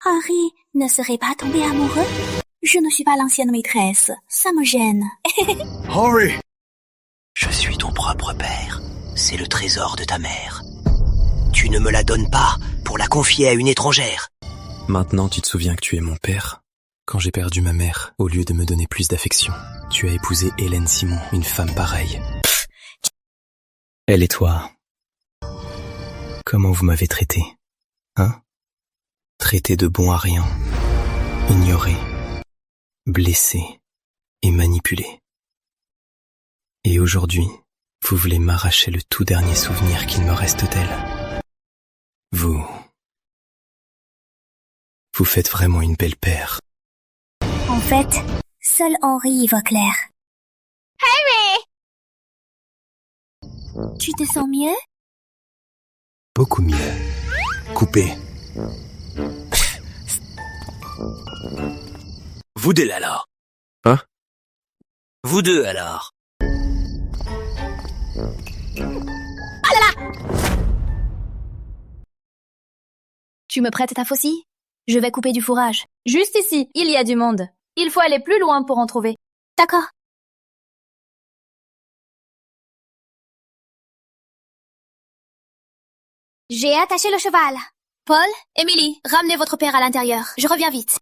Henri ne serait pas tombé amoureux? Je ne suis pas l'ancienne maîtresse. Ça me gêne. Henri! Je suis ton propre père. C'est le trésor de ta mère. Tu ne me la donnes pas pour la confier à une étrangère. Maintenant, tu te souviens que tu es mon père? Quand j'ai perdu ma mère, au lieu de me donner plus d'affection, tu as épousé Hélène Simon, une femme pareille. Elle et toi, comment vous m'avez traité? Hein? Traité de bon à rien, ignoré, blessé et manipulé. Et aujourd'hui, vous voulez m'arracher le tout dernier souvenir qu'il me reste d'elle. Vous faites vraiment une belle paire. En fait, seul Henri y voit clair. Henri! Tu te sens mieux? Beaucoup mieux. Coupé. Vous deux alors. Hein? Vous deux alors. Ah là là! Tu me prêtes ta faucille? Je vais couper du fourrage. Juste ici, il y a du monde. Il faut aller plus loin pour en trouver. D'accord. J'ai attaché le cheval. Paul, Émilie, ramenez votre père à l'intérieur. Je reviens vite.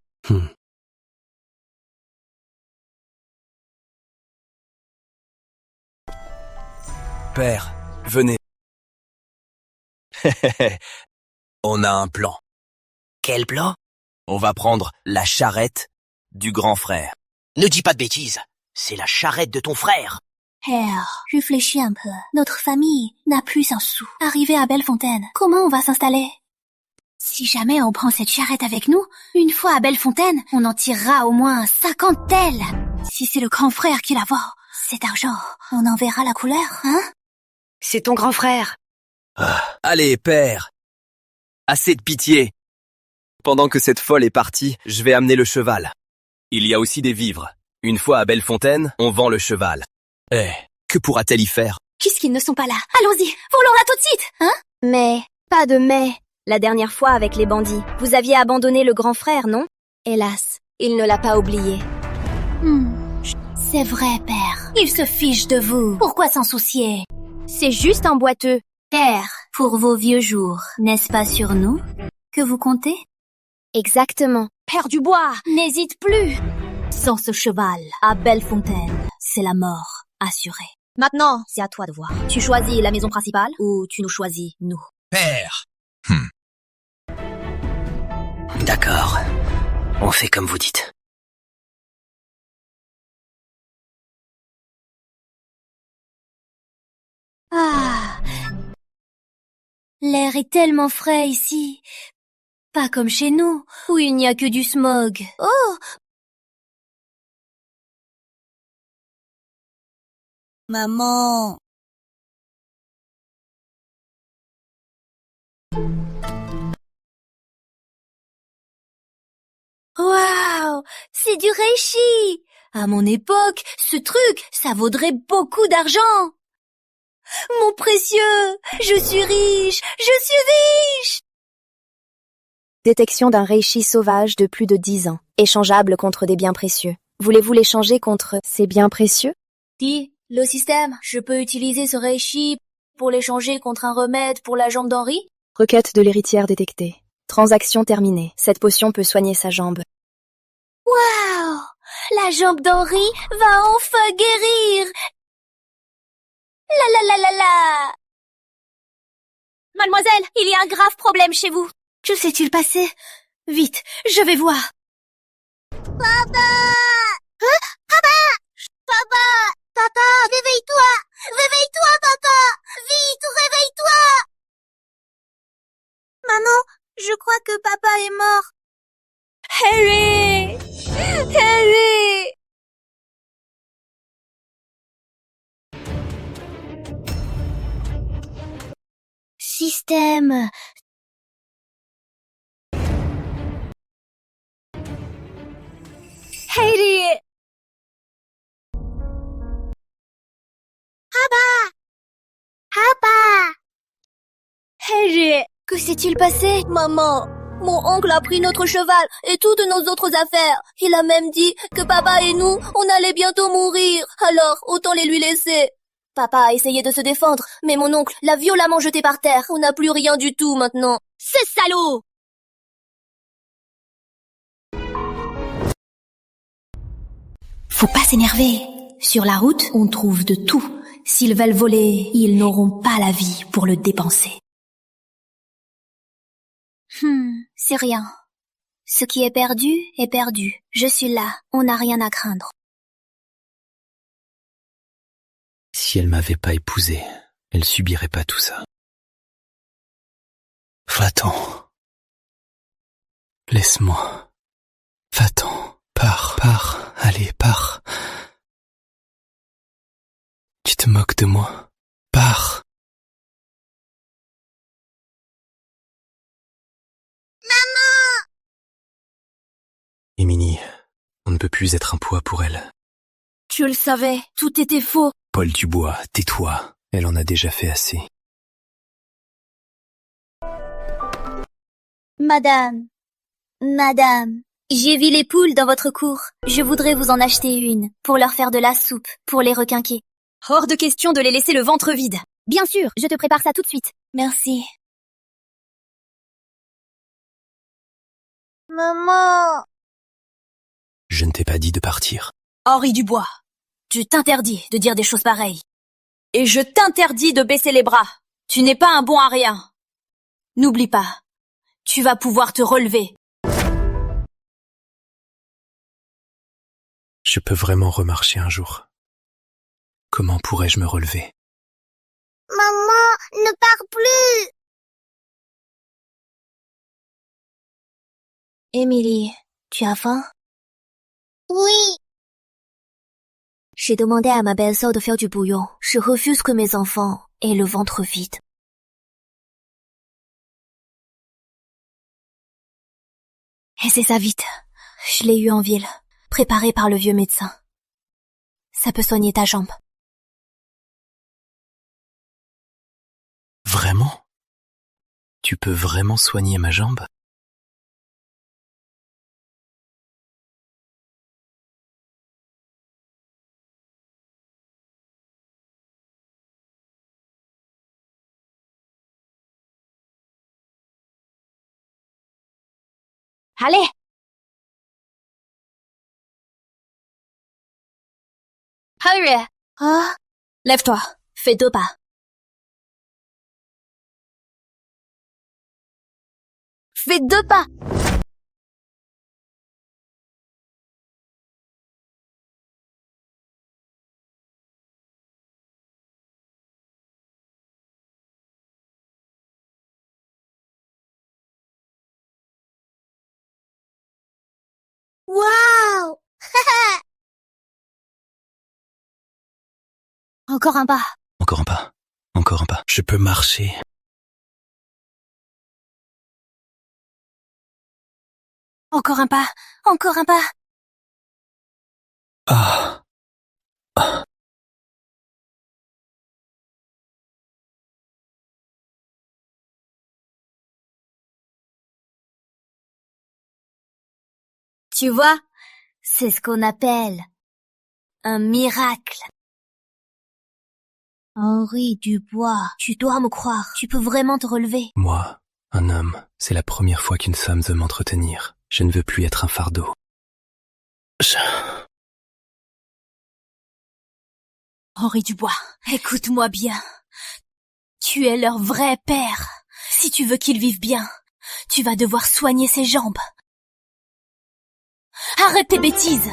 Père, venez. On a un plan. Quel plan? On va prendre la charrette du grand frère. Ne dis pas de bêtises. C'est la charrette de ton frère. Père, réfléchis un peu. Notre famille n'a plus un sou. Arrivé à Bellefontaine, comment on va s'installer? Si jamais on prend cette charrette avec nous, une fois à Bellefontaine, on en tirera au moins 50 telles. Si c'est le grand frère qui la vend, cet argent, on en verra la couleur, hein? C'est ton grand frère. Allez, père. Assez de pitié. Pendant que cette folle est partie, je vais amener le cheval. Il y a aussi des vivres. Une fois à Bellefontaine, on vend le cheval. Que pourra-t-elle y faire? Puisqu'ils ne sont pas là, allons-y, volons-la tout de suite, hein? Mais, pas de mais. La dernière fois avec les bandits, vous aviez abandonné le grand frère, non? Hélas, il ne l'a pas oublié. C'est vrai, père. Il se fiche de vous. Pourquoi s'en soucier? C'est juste un boiteux. Père, pour vos vieux jours, n'est-ce pas sur nous que vous comptez? Exactement. Père Dubois, n'hésite plus. Sans ce cheval, à Bellefontaine, c'est la mort assurée. Maintenant, c'est à toi de voir. Tu choisis la maison principale ou tu nous choisis, nous? Père. D'accord. On fait comme vous dites. Ah, l'air est tellement frais ici. Pas comme chez nous, où il n'y a que du smog. Oh! Maman. Waouh! C'est du reishi! À mon époque, ce truc, ça vaudrait beaucoup d'argent! Mon précieux! Je suis riche! Je suis riche! Détection d'un reishi sauvage de plus de 10 ans, échangeable contre des biens précieux. Voulez-vous l'échanger contre ces biens précieux? Dis, le système, je peux utiliser ce reishi pour l'échanger contre un remède pour la jambe d'Henri? Requête de l'héritière détectée. Transaction terminée. Cette potion peut soigner sa jambe. Waouh! La jambe d'Henri va enfin guérir! La la la la la! Mademoiselle, il y a un grave problème chez vous. Que s'est-il passé? Vite, je vais voir. Papa! Hein? Papa! Papa! Papa, réveille-toi! Réveille-toi, papa! Vite, réveille-toi! Maman, je crois que papa est mort. Harry! Harry! Système. Harry! Papa! Papa! Harry! Que s'est-il passé? Maman, mon oncle a pris notre cheval et toutes nos autres affaires. Il a même dit que papa et nous, on allait bientôt mourir. Alors, autant les lui laisser. Papa a essayé de se défendre, mais mon oncle l'a violemment jeté par terre. On n'a plus rien du tout maintenant. Ce salaud! Faut pas s'énerver. Sur la route, on trouve de tout. S'ils veulent voler, ils n'auront pas la vie pour le dépenser. C'est rien. Ce qui est perdu est perdu. Je suis là, on n'a rien à craindre. Si elle m'avait pas épousé, elle subirait pas tout ça. Va-t'en. Laisse-moi. Va-t'en. Pars. Allez, pars. Tu te moques de moi. Pars. Maman! Émilie, on ne peut plus être un poids pour elle. Je le savais, tout était faux. Paul Dubois, tais-toi. Elle en a déjà fait assez. Madame, Madame, j'ai vu les poules dans votre cour. Je voudrais vous en acheter une, pour leur faire de la soupe, pour les requinquer. Hors de question de les laisser le ventre vide. Bien sûr, je te prépare ça tout de suite. Merci. Maman. Je ne t'ai pas dit de partir. Henri Dubois, je t'interdis de dire des choses pareilles. Et je t'interdis de baisser les bras. Tu n'es pas un bon à rien. N'oublie pas, tu vas pouvoir te relever. Je peux vraiment remarcher un jour. Comment pourrais-je me relever? Maman, ne pars plus. Émilie, tu as faim? Oui. J'ai demandé à ma belle-sœur de faire du bouillon. Je refuse que mes enfants aient le ventre vide. Et c'est ça vite. Je l'ai eu en ville, préparé par le vieux médecin. Ça peut soigner ta jambe. Vraiment? Tu peux vraiment soigner ma jambe? Allez! Hurry! Ah, Lève-toi, fais 2 pas. Fais 2 pas! Waouh. encore un pas. Encore un pas. Encore un pas. Je peux marcher. Encore un pas. Encore un pas. Ah. Ah. Tu vois, c'est ce qu'on appelle un miracle. Henri Dubois, tu dois me croire, tu peux vraiment te relever. Moi, un homme, c'est la première fois qu'une femme veut m'entretenir. Je ne veux plus être un fardeau. Henri Dubois, écoute-moi bien. Tu es leur vrai père. Si tu veux qu'ils vivent bien, tu vas devoir soigner ses jambes. Arrête tes bêtises!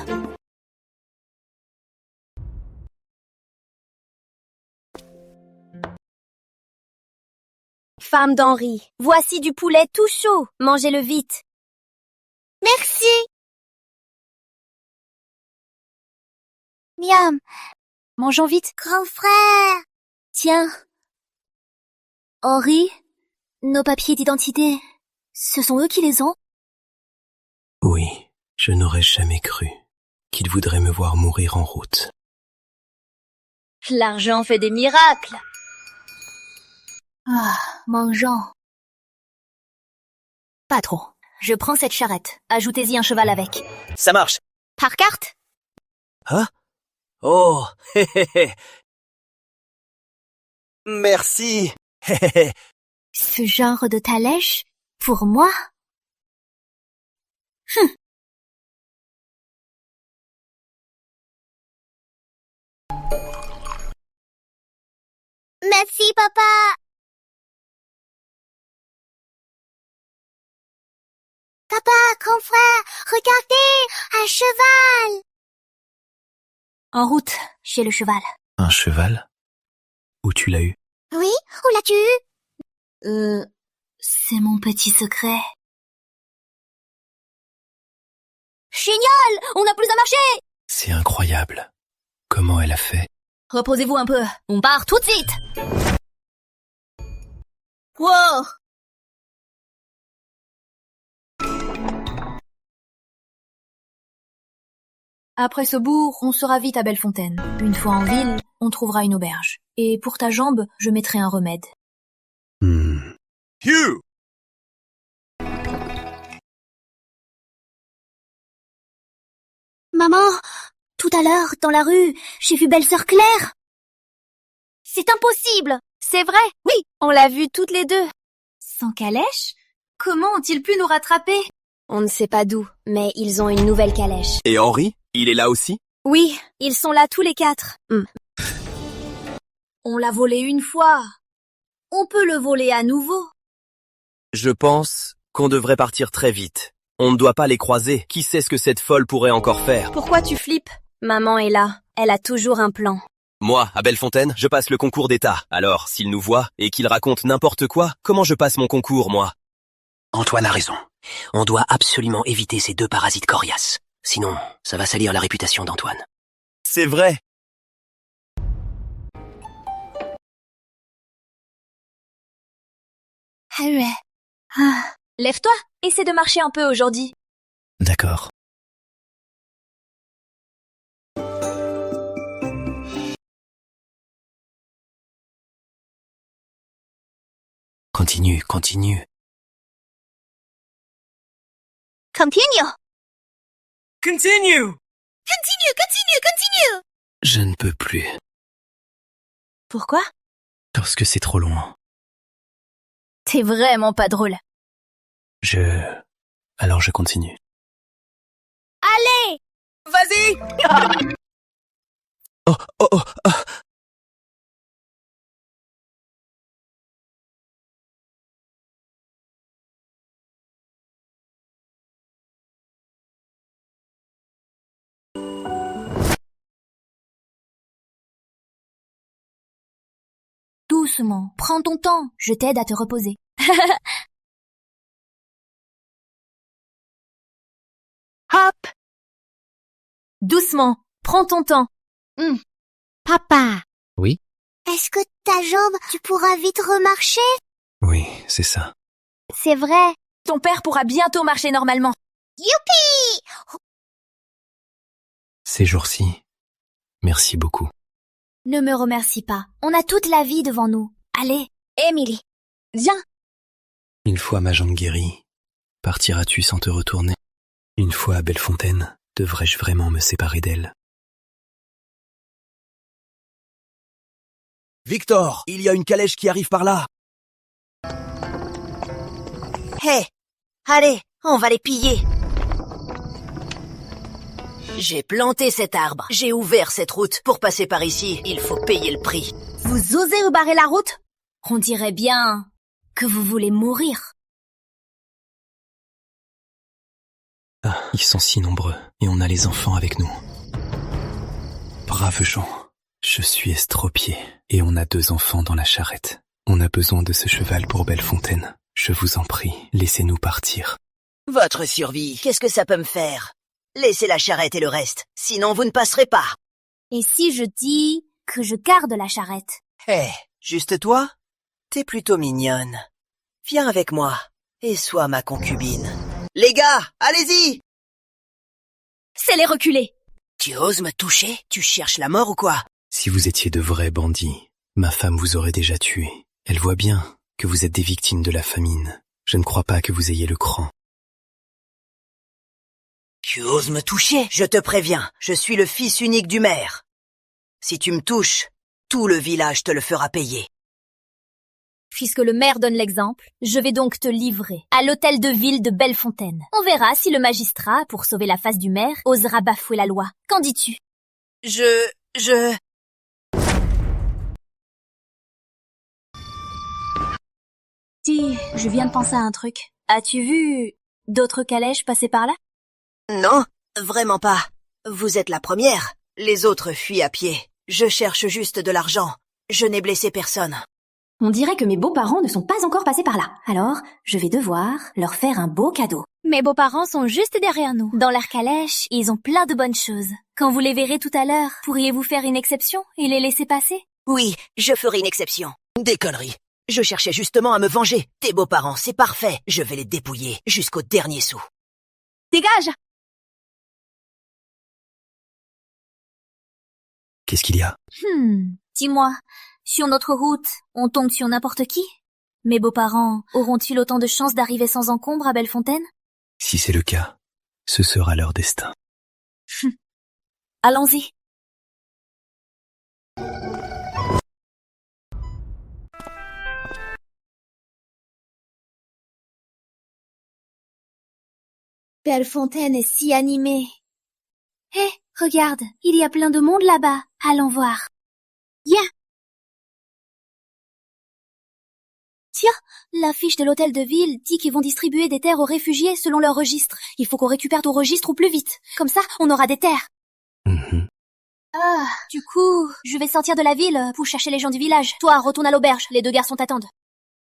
Femme d'Henri, voici du poulet tout chaud. Mangez-le vite. Merci. Miam, mangeons vite. Grand frère. Tiens. Henri, nos papiers d'identité, ce sont eux qui les ont? Oui, je n'aurais jamais cru qu'ils voudraient me voir mourir en route. L'argent fait des miracles. Ah, mangeons. Pas trop. Je prends cette charrette. Ajoutez-y un cheval avec. Ça marche. Par carte? Hein? Oh, hé hé hé. Merci. Hé hé hé. Ce genre de talèche? Pour moi? Merci, papa. Papa, grand frère, regardez, un cheval. En route, chez le cheval. Un cheval? Où tu l'as eu? Oui, où l'as-tu eu? C'est mon petit secret. Génial! On n'a plus à marcher! C'est incroyable. Comment elle a fait? Reposez-vous un peu. On part tout de suite! Wow! Après ce bourg, on sera vite à Bellefontaine. Une fois en ville, on trouvera une auberge. Et pour ta jambe, je mettrai un remède. Hugh! Maman, tout à l'heure, dans la rue, j'ai vu belle-sœur Claire. C'est impossible. C'est vrai, oui, on l'a vu toutes les deux. Sans calèche? Comment ont-ils pu nous rattraper? On ne sait pas d'où, mais ils ont une nouvelle calèche. Et Henri, il est là aussi? Oui, ils sont là tous les 4. On l'a volé une fois. On peut le voler à nouveau. Je pense qu'on devrait partir très vite. On ne doit pas les croiser. Qui sait ce que cette folle pourrait encore faire? Pourquoi tu flippes? Maman est là. Elle a toujours un plan. Moi, à Bellefontaine, je passe le concours d'État. Alors, s'il nous voit et qu'il raconte n'importe quoi, comment je passe mon concours, moi? Antoine a raison. On doit absolument éviter ces 2 parasites coriaces. Sinon, ça va salir la réputation d'Antoine. C'est vrai. Lève-toi, essaie de marcher un peu aujourd'hui. D'accord. Continue. Continue. Je ne peux plus. Pourquoi? Parce que c'est trop loin. T'es vraiment pas drôle. Alors je continue. Allez! Vas-y! Oh. Doucement, prends ton temps, je t'aide à te reposer. Hop! Doucement, prends ton temps. Papa, Oui? est-ce que ta jambe, tu pourras vite remarcher? Oui, c'est ça. C'est vrai. Ton père pourra bientôt marcher normalement. Youpi! Ces jours-ci, merci beaucoup. Ne me remercie pas, on a toute la vie devant nous. Allez, Emily, viens. Une fois ma jambe guérie, partiras-tu sans te retourner? Une fois à Bellefontaine, devrais-je vraiment me séparer d'elle? Victor, il y a une calèche qui arrive par là. Hé! Allez, on va les piller. J'ai planté cet arbre. J'ai ouvert cette route. Pour passer par ici, il faut payer le prix. Vous osez vous barrer la route? on dirait bien que vous voulez mourir. Ah, ils sont si nombreux, et on a les enfants avec nous. Braves gens, je suis estropié, et on a 2 enfants dans la charrette. On a besoin de ce cheval pour Bellefontaine. Je vous en prie, laissez-nous partir. Votre survie, qu'est-ce que ça peut me faire? Laissez la charrette et le reste, sinon vous ne passerez pas. Et si je dis que je garde la charrette? Hé, juste toi? T'es plutôt mignonne. Viens avec moi, et sois ma concubine. Les gars, allez-y! C'est les reculés. Tu oses me toucher? Tu cherches la mort ou quoi? Si vous étiez de vrais bandits, ma femme vous aurait déjà tué. Elle voit bien que vous êtes des victimes de la famine. Je ne crois pas que vous ayez le cran. Tu oses me toucher? Je te préviens, je suis le fils unique du maire. Si tu me touches, tout le village te le fera payer. Puisque le maire donne l'exemple, je vais donc te livrer à l'hôtel de ville de Bellefontaine. On verra si le magistrat, pour sauver la face du maire, osera bafouer la loi. Qu'en dis-tu? Je... Si, je viens de penser à un truc. As-tu vu d'autres calèches passer par là? Non, vraiment pas. Vous êtes la première. Les autres fuient à pied. Je cherche juste de l'argent. Je n'ai blessé personne. On dirait que mes beaux-parents ne sont pas encore passés par là. Alors, je vais devoir leur faire un beau cadeau. Mes beaux-parents sont juste derrière nous. Dans leur calèche, ils ont plein de bonnes choses. Quand vous les verrez tout à l'heure, pourriez-vous faire une exception et les laisser passer? Oui, je ferai une exception. Des conneries. Je cherchais justement à me venger. Tes beaux-parents, c'est parfait. Je vais les dépouiller jusqu'au dernier sou. Dégage! Qu'est-ce qu'il y a? Dis-moi, sur notre route, on tombe sur n'importe qui? Mes beaux-parents auront-ils autant de chances d'arriver sans encombre à Bellefontaine? Si c'est le cas, ce sera leur destin. Allons-y. Bellefontaine est si animée. Hé, regarde, il y a plein de monde là-bas. Allons voir. Viens. Tiens, l'affiche de l'hôtel de ville dit qu'ils vont distribuer des terres aux réfugiés selon leur registre. Il faut qu'on récupère ton registre au plus vite. Comme ça, on aura des terres. Du coup, je vais sortir de la ville pour chercher les gens du village. Toi, retourne à l'auberge, les deux garçons t'attendent.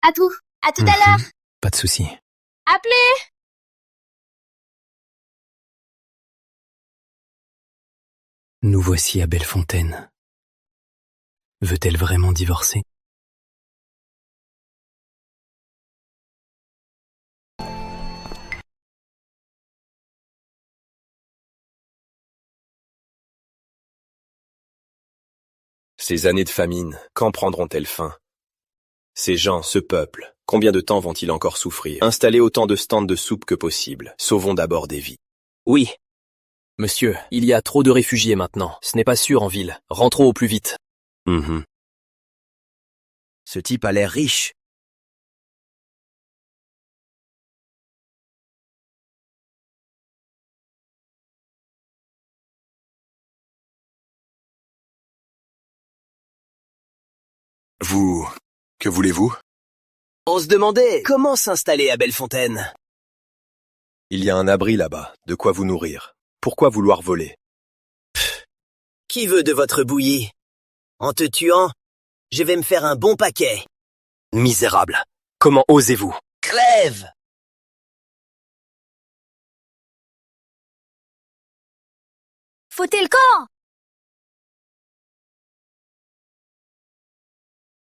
À tout à l'heure. Pas de souci. Appelez! Nous voici à Bellefontaine. Veut-elle vraiment divorcer? Ces années de famine, quand prendront-elles fin? Ces gens, ce peuple, combien de temps vont-ils encore souffrir? Installez autant de stands de soupe que possible. Sauvons d'abord des vies. Oui. Monsieur, il y a trop de réfugiés maintenant. Ce n'est pas sûr en ville. Rentrons au plus vite. Ce type a l'air riche. Que voulez-vous? On se demandait comment s'installer à Bellefontaine. Il y a un abri là-bas, de quoi vous nourrir. Pourquoi vouloir voler? Qui veut de votre bouillie? En te tuant, je vais me faire un bon paquet. Misérable. Comment osez-vous? Crève! Foutez le camp!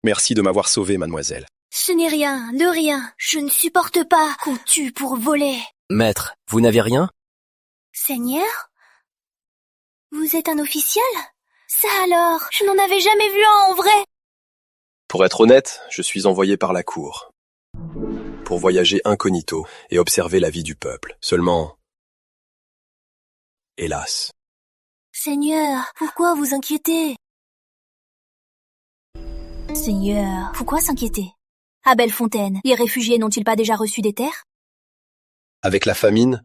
Merci de m'avoir sauvé, mademoiselle. Ce n'est rien, de rien. Je ne supporte pas qu'on tue pour voler. Maître, vous n'avez rien? Seigneur? Vous êtes un officiel? Ça alors, je n'en avais jamais vu un en vrai. Pour être honnête, je suis envoyé par la cour. Pour voyager incognito et observer la vie du peuple. Seulement... hélas. Seigneur, pourquoi vous inquiétez? Seigneur, pourquoi s'inquiéter? À Bellefontaine, les réfugiés n'ont-ils pas déjà reçu des terres? Avec la famine,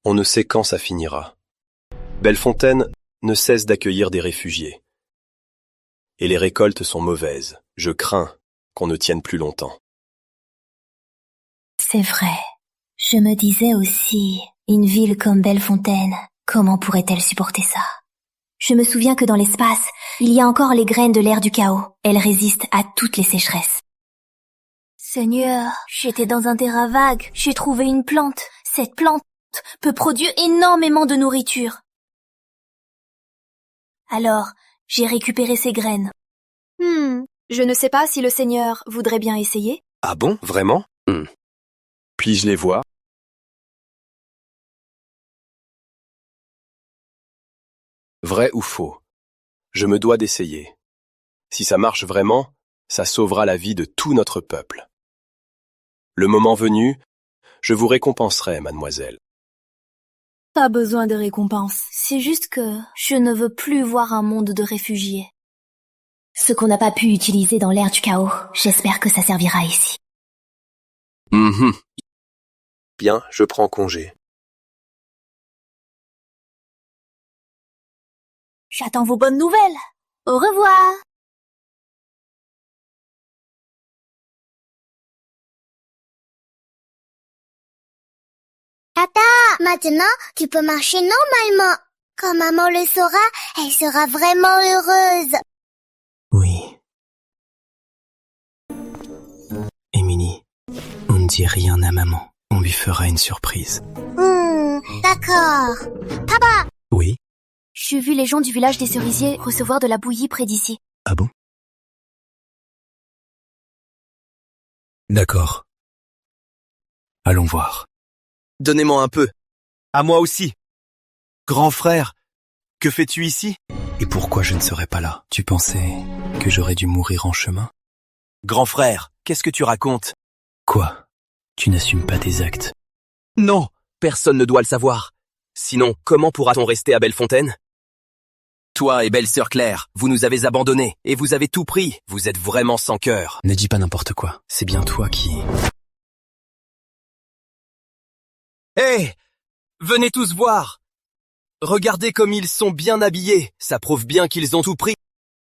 on ne sait quand ça finira. Bellefontaine ne cesse d'accueillir des réfugiés. Et les récoltes sont mauvaises. Je crains qu'on ne tienne plus longtemps. C'est vrai. Je me disais aussi, une ville comme Bellefontaine, comment pourrait-elle supporter ça? Je me souviens que dans l'espace, il y a encore les graines de l'ère du chaos. Elles résistent à toutes les sécheresses. Seigneur, j'étais dans un terrain vague, j'ai trouvé une plante. Cette plante peut produire énormément de nourriture. Alors, j'ai récupéré ces graines. Je ne sais pas si le Seigneur voudrait bien essayer. Ah bon, vraiment? Puis-je les voir? Vrai ou faux? Je me dois d'essayer. Si ça marche vraiment, ça sauvera la vie de tout notre peuple. Le moment venu, je vous récompenserai, mademoiselle. Pas besoin de récompense. C'est juste que je ne veux plus voir un monde de réfugiés. Ce qu'on n'a pas pu utiliser dans l'ère du chaos, j'espère que ça servira ici. Bien, je prends congé. J'attends vos bonnes nouvelles. Au revoir. Tata, maintenant, tu peux marcher normalement. Quand maman le saura, elle sera vraiment heureuse. Oui. Émilie, on ne dit rien à maman. On lui fera une surprise. D'accord. Papa! Oui? J'ai vu les gens du village des cerisiers recevoir de la bouillie près d'ici. Ah bon? D'accord. Allons voir. Donnez-moi un peu. À moi aussi. Grand frère, que fais-tu ici? Et pourquoi je ne serais pas là? Tu pensais que j'aurais dû mourir en chemin? Grand frère, qu'est-ce que tu racontes? Quoi? Tu n'assumes pas tes actes? Non! Personne ne doit le savoir. Sinon, comment pourra-t-on rester à Bellefontaine? Toi et belle-sœur Claire, vous nous avez abandonnés et vous avez tout pris. Vous êtes vraiment sans cœur. Ne dis pas n'importe quoi. C'est bien toi qui... Hé! Venez tous voir! Regardez comme ils sont bien habillés. Ça prouve bien qu'ils ont tout pris.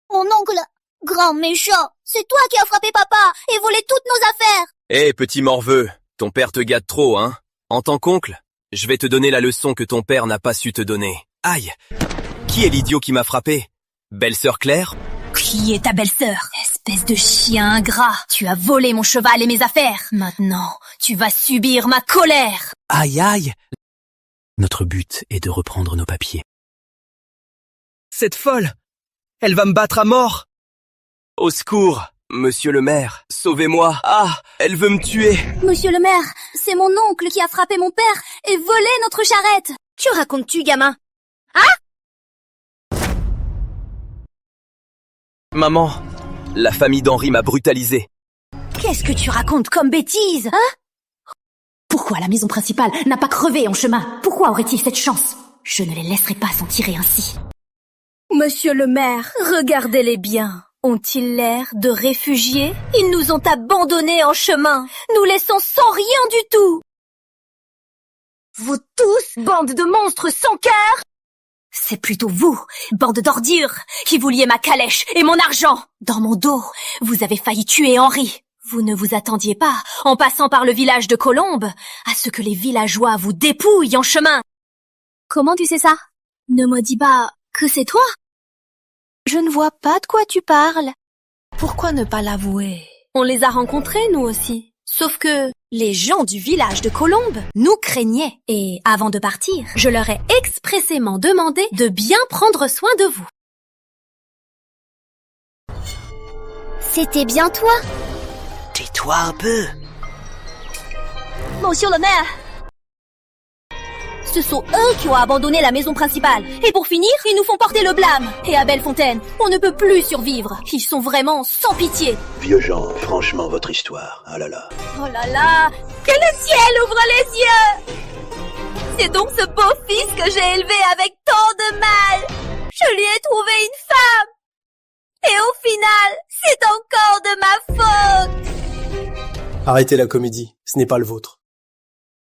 Mon oncle, grand méchant, c'est toi qui as frappé papa et volé toutes nos affaires. Hé, petit morveux, ton père te gâte trop, hein? En tant qu'oncle, je vais te donner la leçon que ton père n'a pas su te donner. Aïe! Qui est l'idiot qui m'a frappé? Belle-sœur Claire? Qui est ta belle-sœur? Espèce de chien ingrat. Tu as volé mon cheval et mes affaires. Maintenant, tu vas subir ma colère. Aïe aïe! Notre but est de reprendre nos papiers. Cette folle! Elle va me battre à mort! Au secours, monsieur le maire, sauvez-moi! Ah, elle veut me tuer! Monsieur le maire, c'est mon oncle qui a frappé mon père et volé notre charrette. Que racontes-tu, gamin? Maman, la famille d'Henri m'a brutalisé. Qu'est-ce que tu racontes comme bêtise? Pourquoi la maison principale n'a pas crevé en chemin? Pourquoi aurait-il cette chance? Je ne les laisserai pas s'en tirer ainsi. Monsieur le maire, regardez-les bien. Ont-ils l'air de réfugiés? Ils nous ont abandonnés en chemin, nous laissant sans rien du tout. Vous tous, bande de monstres sans cœur! C'est plutôt vous, bande d'ordures, qui vouliez ma calèche et mon argent. Dans mon dos, vous avez failli tuer Henri. Vous ne vous attendiez pas, en passant par le village de Colombe, à ce que les villageois vous dépouillent en chemin. Comment tu sais ça? Ne me dis pas que c'est toi. Je ne vois pas de quoi tu parles. Pourquoi ne pas l'avouer? On les a rencontrés, nous aussi. Sauf que les gens du village de Colombe nous craignaient. Et avant de partir, je leur ai expressément demandé de bien prendre soin de vous. C'était bien toi? Tais-toi un peu. Monsieur le maire, ce sont eux qui ont abandonné la maison principale. Et pour finir, ils nous font porter le blâme. Et à Bellefontaine, on ne peut plus survivre. Ils sont vraiment sans pitié. Vieux gens, franchement, votre histoire, ah là là. Oh là là, que le ciel ouvre les yeux. C'est donc ce beau fils que j'ai élevé avec tant de mal. Je lui ai trouvé une femme. Et au final, c'est encore de ma faute. Arrêtez la comédie, ce n'est pas le vôtre.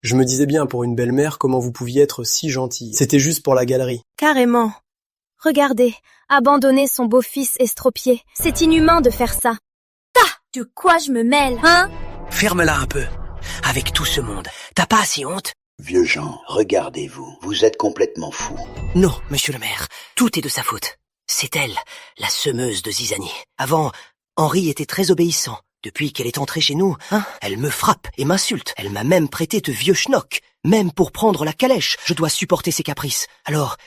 Je me disais bien pour une belle-mère comment vous pouviez être si gentille. C'était juste pour la galerie. Carrément. Regardez, abandonner son beau-fils estropié. C'est inhumain de faire ça. De quoi je me mêle, hein? Ferme-la un peu. Avec tout ce monde, t'as pas assez honte? Vieux gens, regardez-vous, vous êtes complètement fous. Non, monsieur le maire, tout est de sa faute. C'est elle, la semeuse de zizanie. Avant, Henri était très obéissant. Depuis qu'elle est entrée chez nous, elle me frappe et m'insulte. Elle m'a même prêté de vieux schnock. Même pour prendre la calèche, je dois supporter ses caprices. Alors,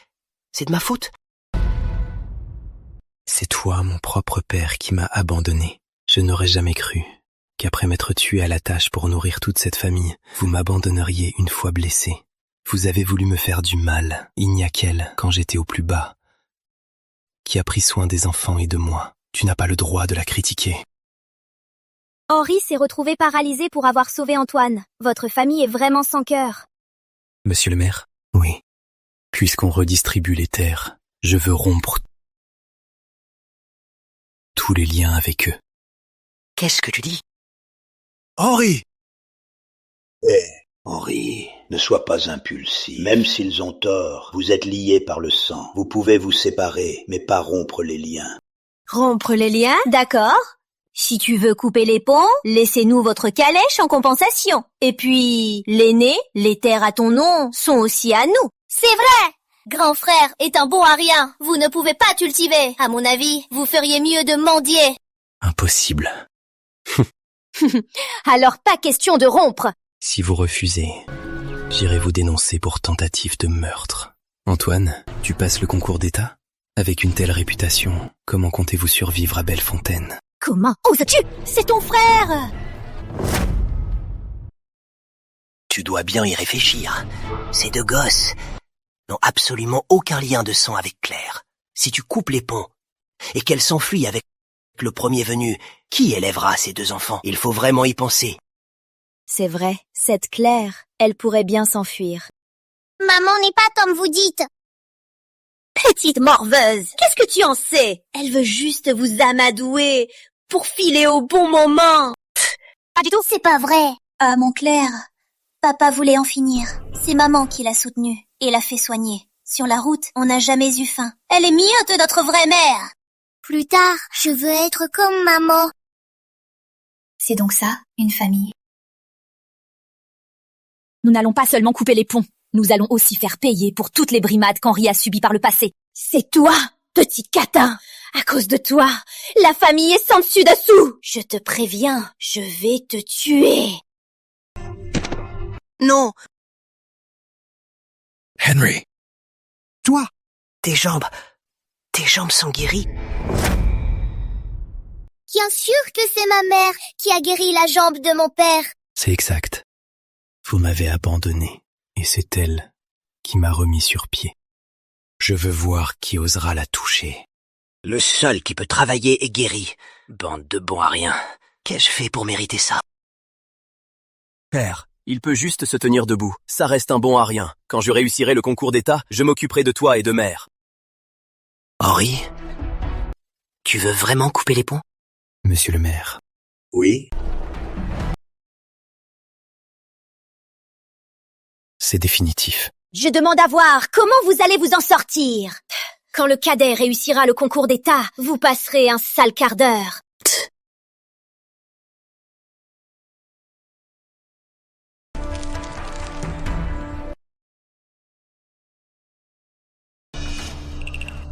c'est de ma faute? C'est toi, mon propre père, qui m'as abandonné. Je n'aurais jamais cru qu'après m'être tué à la tâche pour nourrir toute cette famille, vous m'abandonneriez une fois blessé. Vous avez voulu me faire du mal. Il n'y a qu'elle, quand j'étais au plus bas, qui a pris soin des enfants et de moi. Tu n'as pas le droit de la critiquer. Henri s'est retrouvé paralysé pour avoir sauvé Antoine. Votre famille est vraiment sans cœur. Monsieur le maire? Oui. Puisqu'on redistribue les terres, je veux rompre tous les liens avec eux. Qu'est-ce que tu dis? Henri! Henri, ne sois pas impulsif. Même s'ils ont tort, vous êtes liés par le sang. Vous pouvez vous séparer, mais pas rompre les liens. Rompre les liens? D'accord. Si tu veux couper les ponts, laissez-nous votre calèche en compensation. Et puis, l'aîné, les terres à ton nom sont aussi à nous. C'est vrai! Grand frère est un bon à rien. Vous ne pouvez pas cultiver. À mon avis, vous feriez mieux de mendier. Impossible. Alors pas question de rompre. Si vous refusez, j'irai vous dénoncer pour tentative de meurtre. Antoine, tu passes le concours d'État? Avec une telle réputation, comment comptez-vous survivre à Bellefontaine? Comment oses-tu? C'est ton frère! Tu dois bien y réfléchir. Ces deux gosses n'ont absolument aucun lien de sang avec Claire. Si tu coupes les ponts et qu'elle s'enfuit avec le premier venu, qui élèvera ces deux enfants? Il faut vraiment y penser. C'est vrai, cette Claire, elle pourrait bien s'enfuir. Maman n'est pas comme vous dites. Petite morveuse, qu'est-ce que tu en sais? Elle veut juste vous amadouer pour filer au bon moment. Pas du tout. C'est pas vrai. Ah, mon Claire. Papa voulait en finir. C'est maman qui l'a soutenu et l'a fait soigner. Sur la route, on n'a jamais eu faim. Elle est mieux que notre vraie mère. Plus tard, je veux être comme maman. C'est donc ça, une famille. Nous n'allons pas seulement couper les ponts, nous allons aussi faire payer pour toutes les brimades qu'Henri a subies par le passé. C'est toi, petit catin. À cause de toi, la famille est sans dessus dessous. Je te préviens, je vais te tuer. Non. Henry. Toi. Tes jambes sont guéries. Bien sûr que c'est ma mère qui a guéri la jambe de mon père. C'est exact. Vous m'avez abandonné, et c'est elle qui m'a remis sur pied. Je veux voir qui osera la toucher. Le seul qui peut travailler est guéri. Bande de bons à rien. Qu'ai-je fait pour mériter ça? Père, il peut juste se tenir debout. Ça reste un bon à rien. Quand je réussirai le concours d'État, je m'occuperai de toi et de mère. Henri, tu veux vraiment couper les ponts? Monsieur le maire. Oui? C'est définitif. Je demande à voir comment vous allez vous en sortir. Quand le cadet réussira le concours d'État, vous passerez un sale quart d'heure.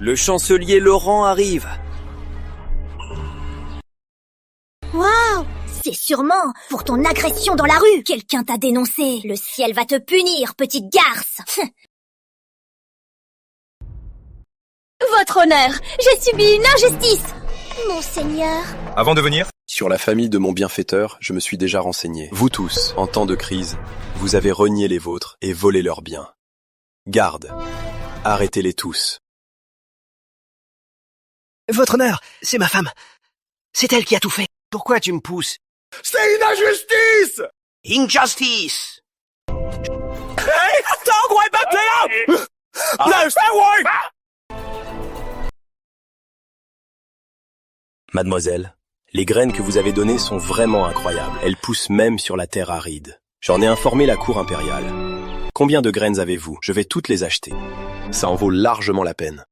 Le chancelier Laurent arrive. Waouh! C'est sûrement pour ton agression dans la rue. Quelqu'un t'a dénoncé. Le ciel va te punir, petite garce. Votre honneur, j'ai subi une injustice. Monseigneur. Avant de venir, sur la famille de mon bienfaiteur, je me suis déjà renseigné. Vous tous, en temps de crise, vous avez renié les vôtres et volé leurs biens. Garde, arrêtez-les tous. Votre honneur, c'est ma femme. C'est elle qui a tout fait. Pourquoi tu me pousses? C'est une injustice! Injustice! Mademoiselle, les graines que vous avez données sont vraiment incroyables. Elles poussent même sur la terre aride. J'en ai informé la cour impériale. Combien de graines avez-vous? Je vais toutes les acheter. Ça en vaut largement la peine.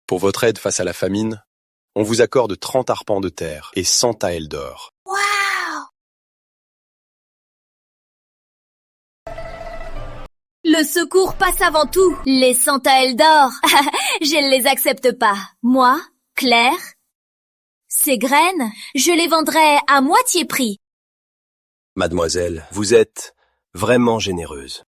Pour votre aide face à la famine, on vous accorde 30 arpents de terre et 100 taels d'or. Waouh! Le secours passe avant tout. Les 100 taels d'or, je ne les accepte pas. Moi, Claire, ces graines, je les vendrai à moitié prix. Mademoiselle, vous êtes vraiment généreuse.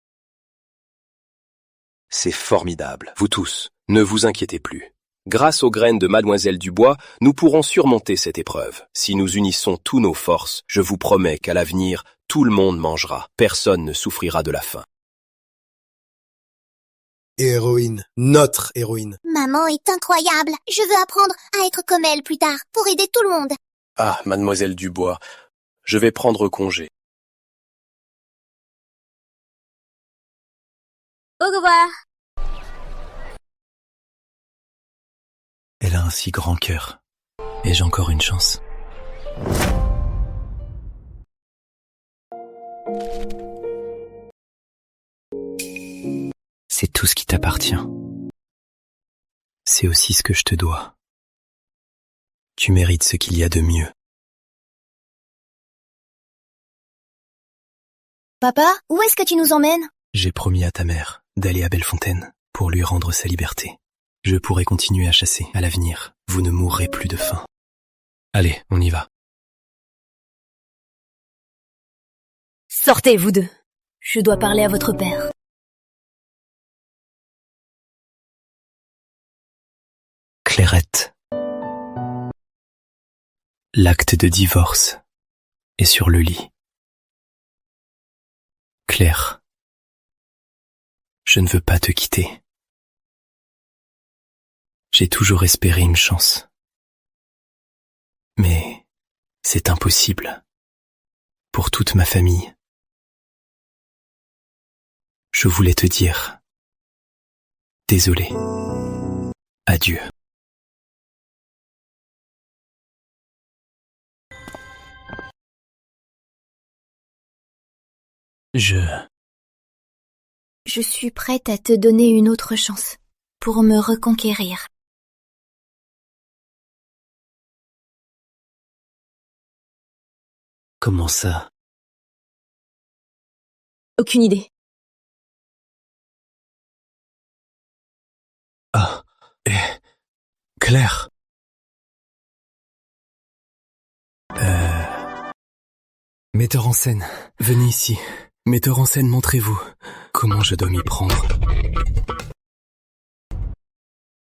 C'est formidable. Vous tous, ne vous inquiétez plus. Grâce aux graines de Mademoiselle Dubois, nous pourrons surmonter cette épreuve. Si nous unissons tous nos forces, je vous promets qu'à l'avenir, tout le monde mangera. Personne ne souffrira de la faim. Héroïne, notre héroïne. Maman est incroyable. Je veux apprendre à être comme elle plus tard, pour aider tout le monde. Ah, Mademoiselle Dubois, je vais prendre congé. Au revoir. Elle a un si grand cœur. Ai-je encore une chance? C'est tout ce qui t'appartient. C'est aussi ce que je te dois. Tu mérites ce qu'il y a de mieux. Papa, où est-ce que tu nous emmènes? J'ai promis à ta mère d'aller à Bellefontaine pour lui rendre sa liberté. Je pourrai continuer à chasser à l'avenir. Vous ne mourrez plus de faim. Allez, on y va. Sortez, vous deux. Je dois parler à votre père. Clairette. L'acte de divorce est sur le lit. Claire. Je ne veux pas te quitter. J'ai toujours espéré une chance. Mais c'est impossible. Pour toute ma famille, Je voulais te dire... Désolé. Adieu. Je suis prête à te donner une autre chance pour me reconquérir. Comment ça? Aucune idée. Ah, Claire. Metteur en scène, venez ici. Metteur en scène, montrez-vous. Comment je dois m'y prendre?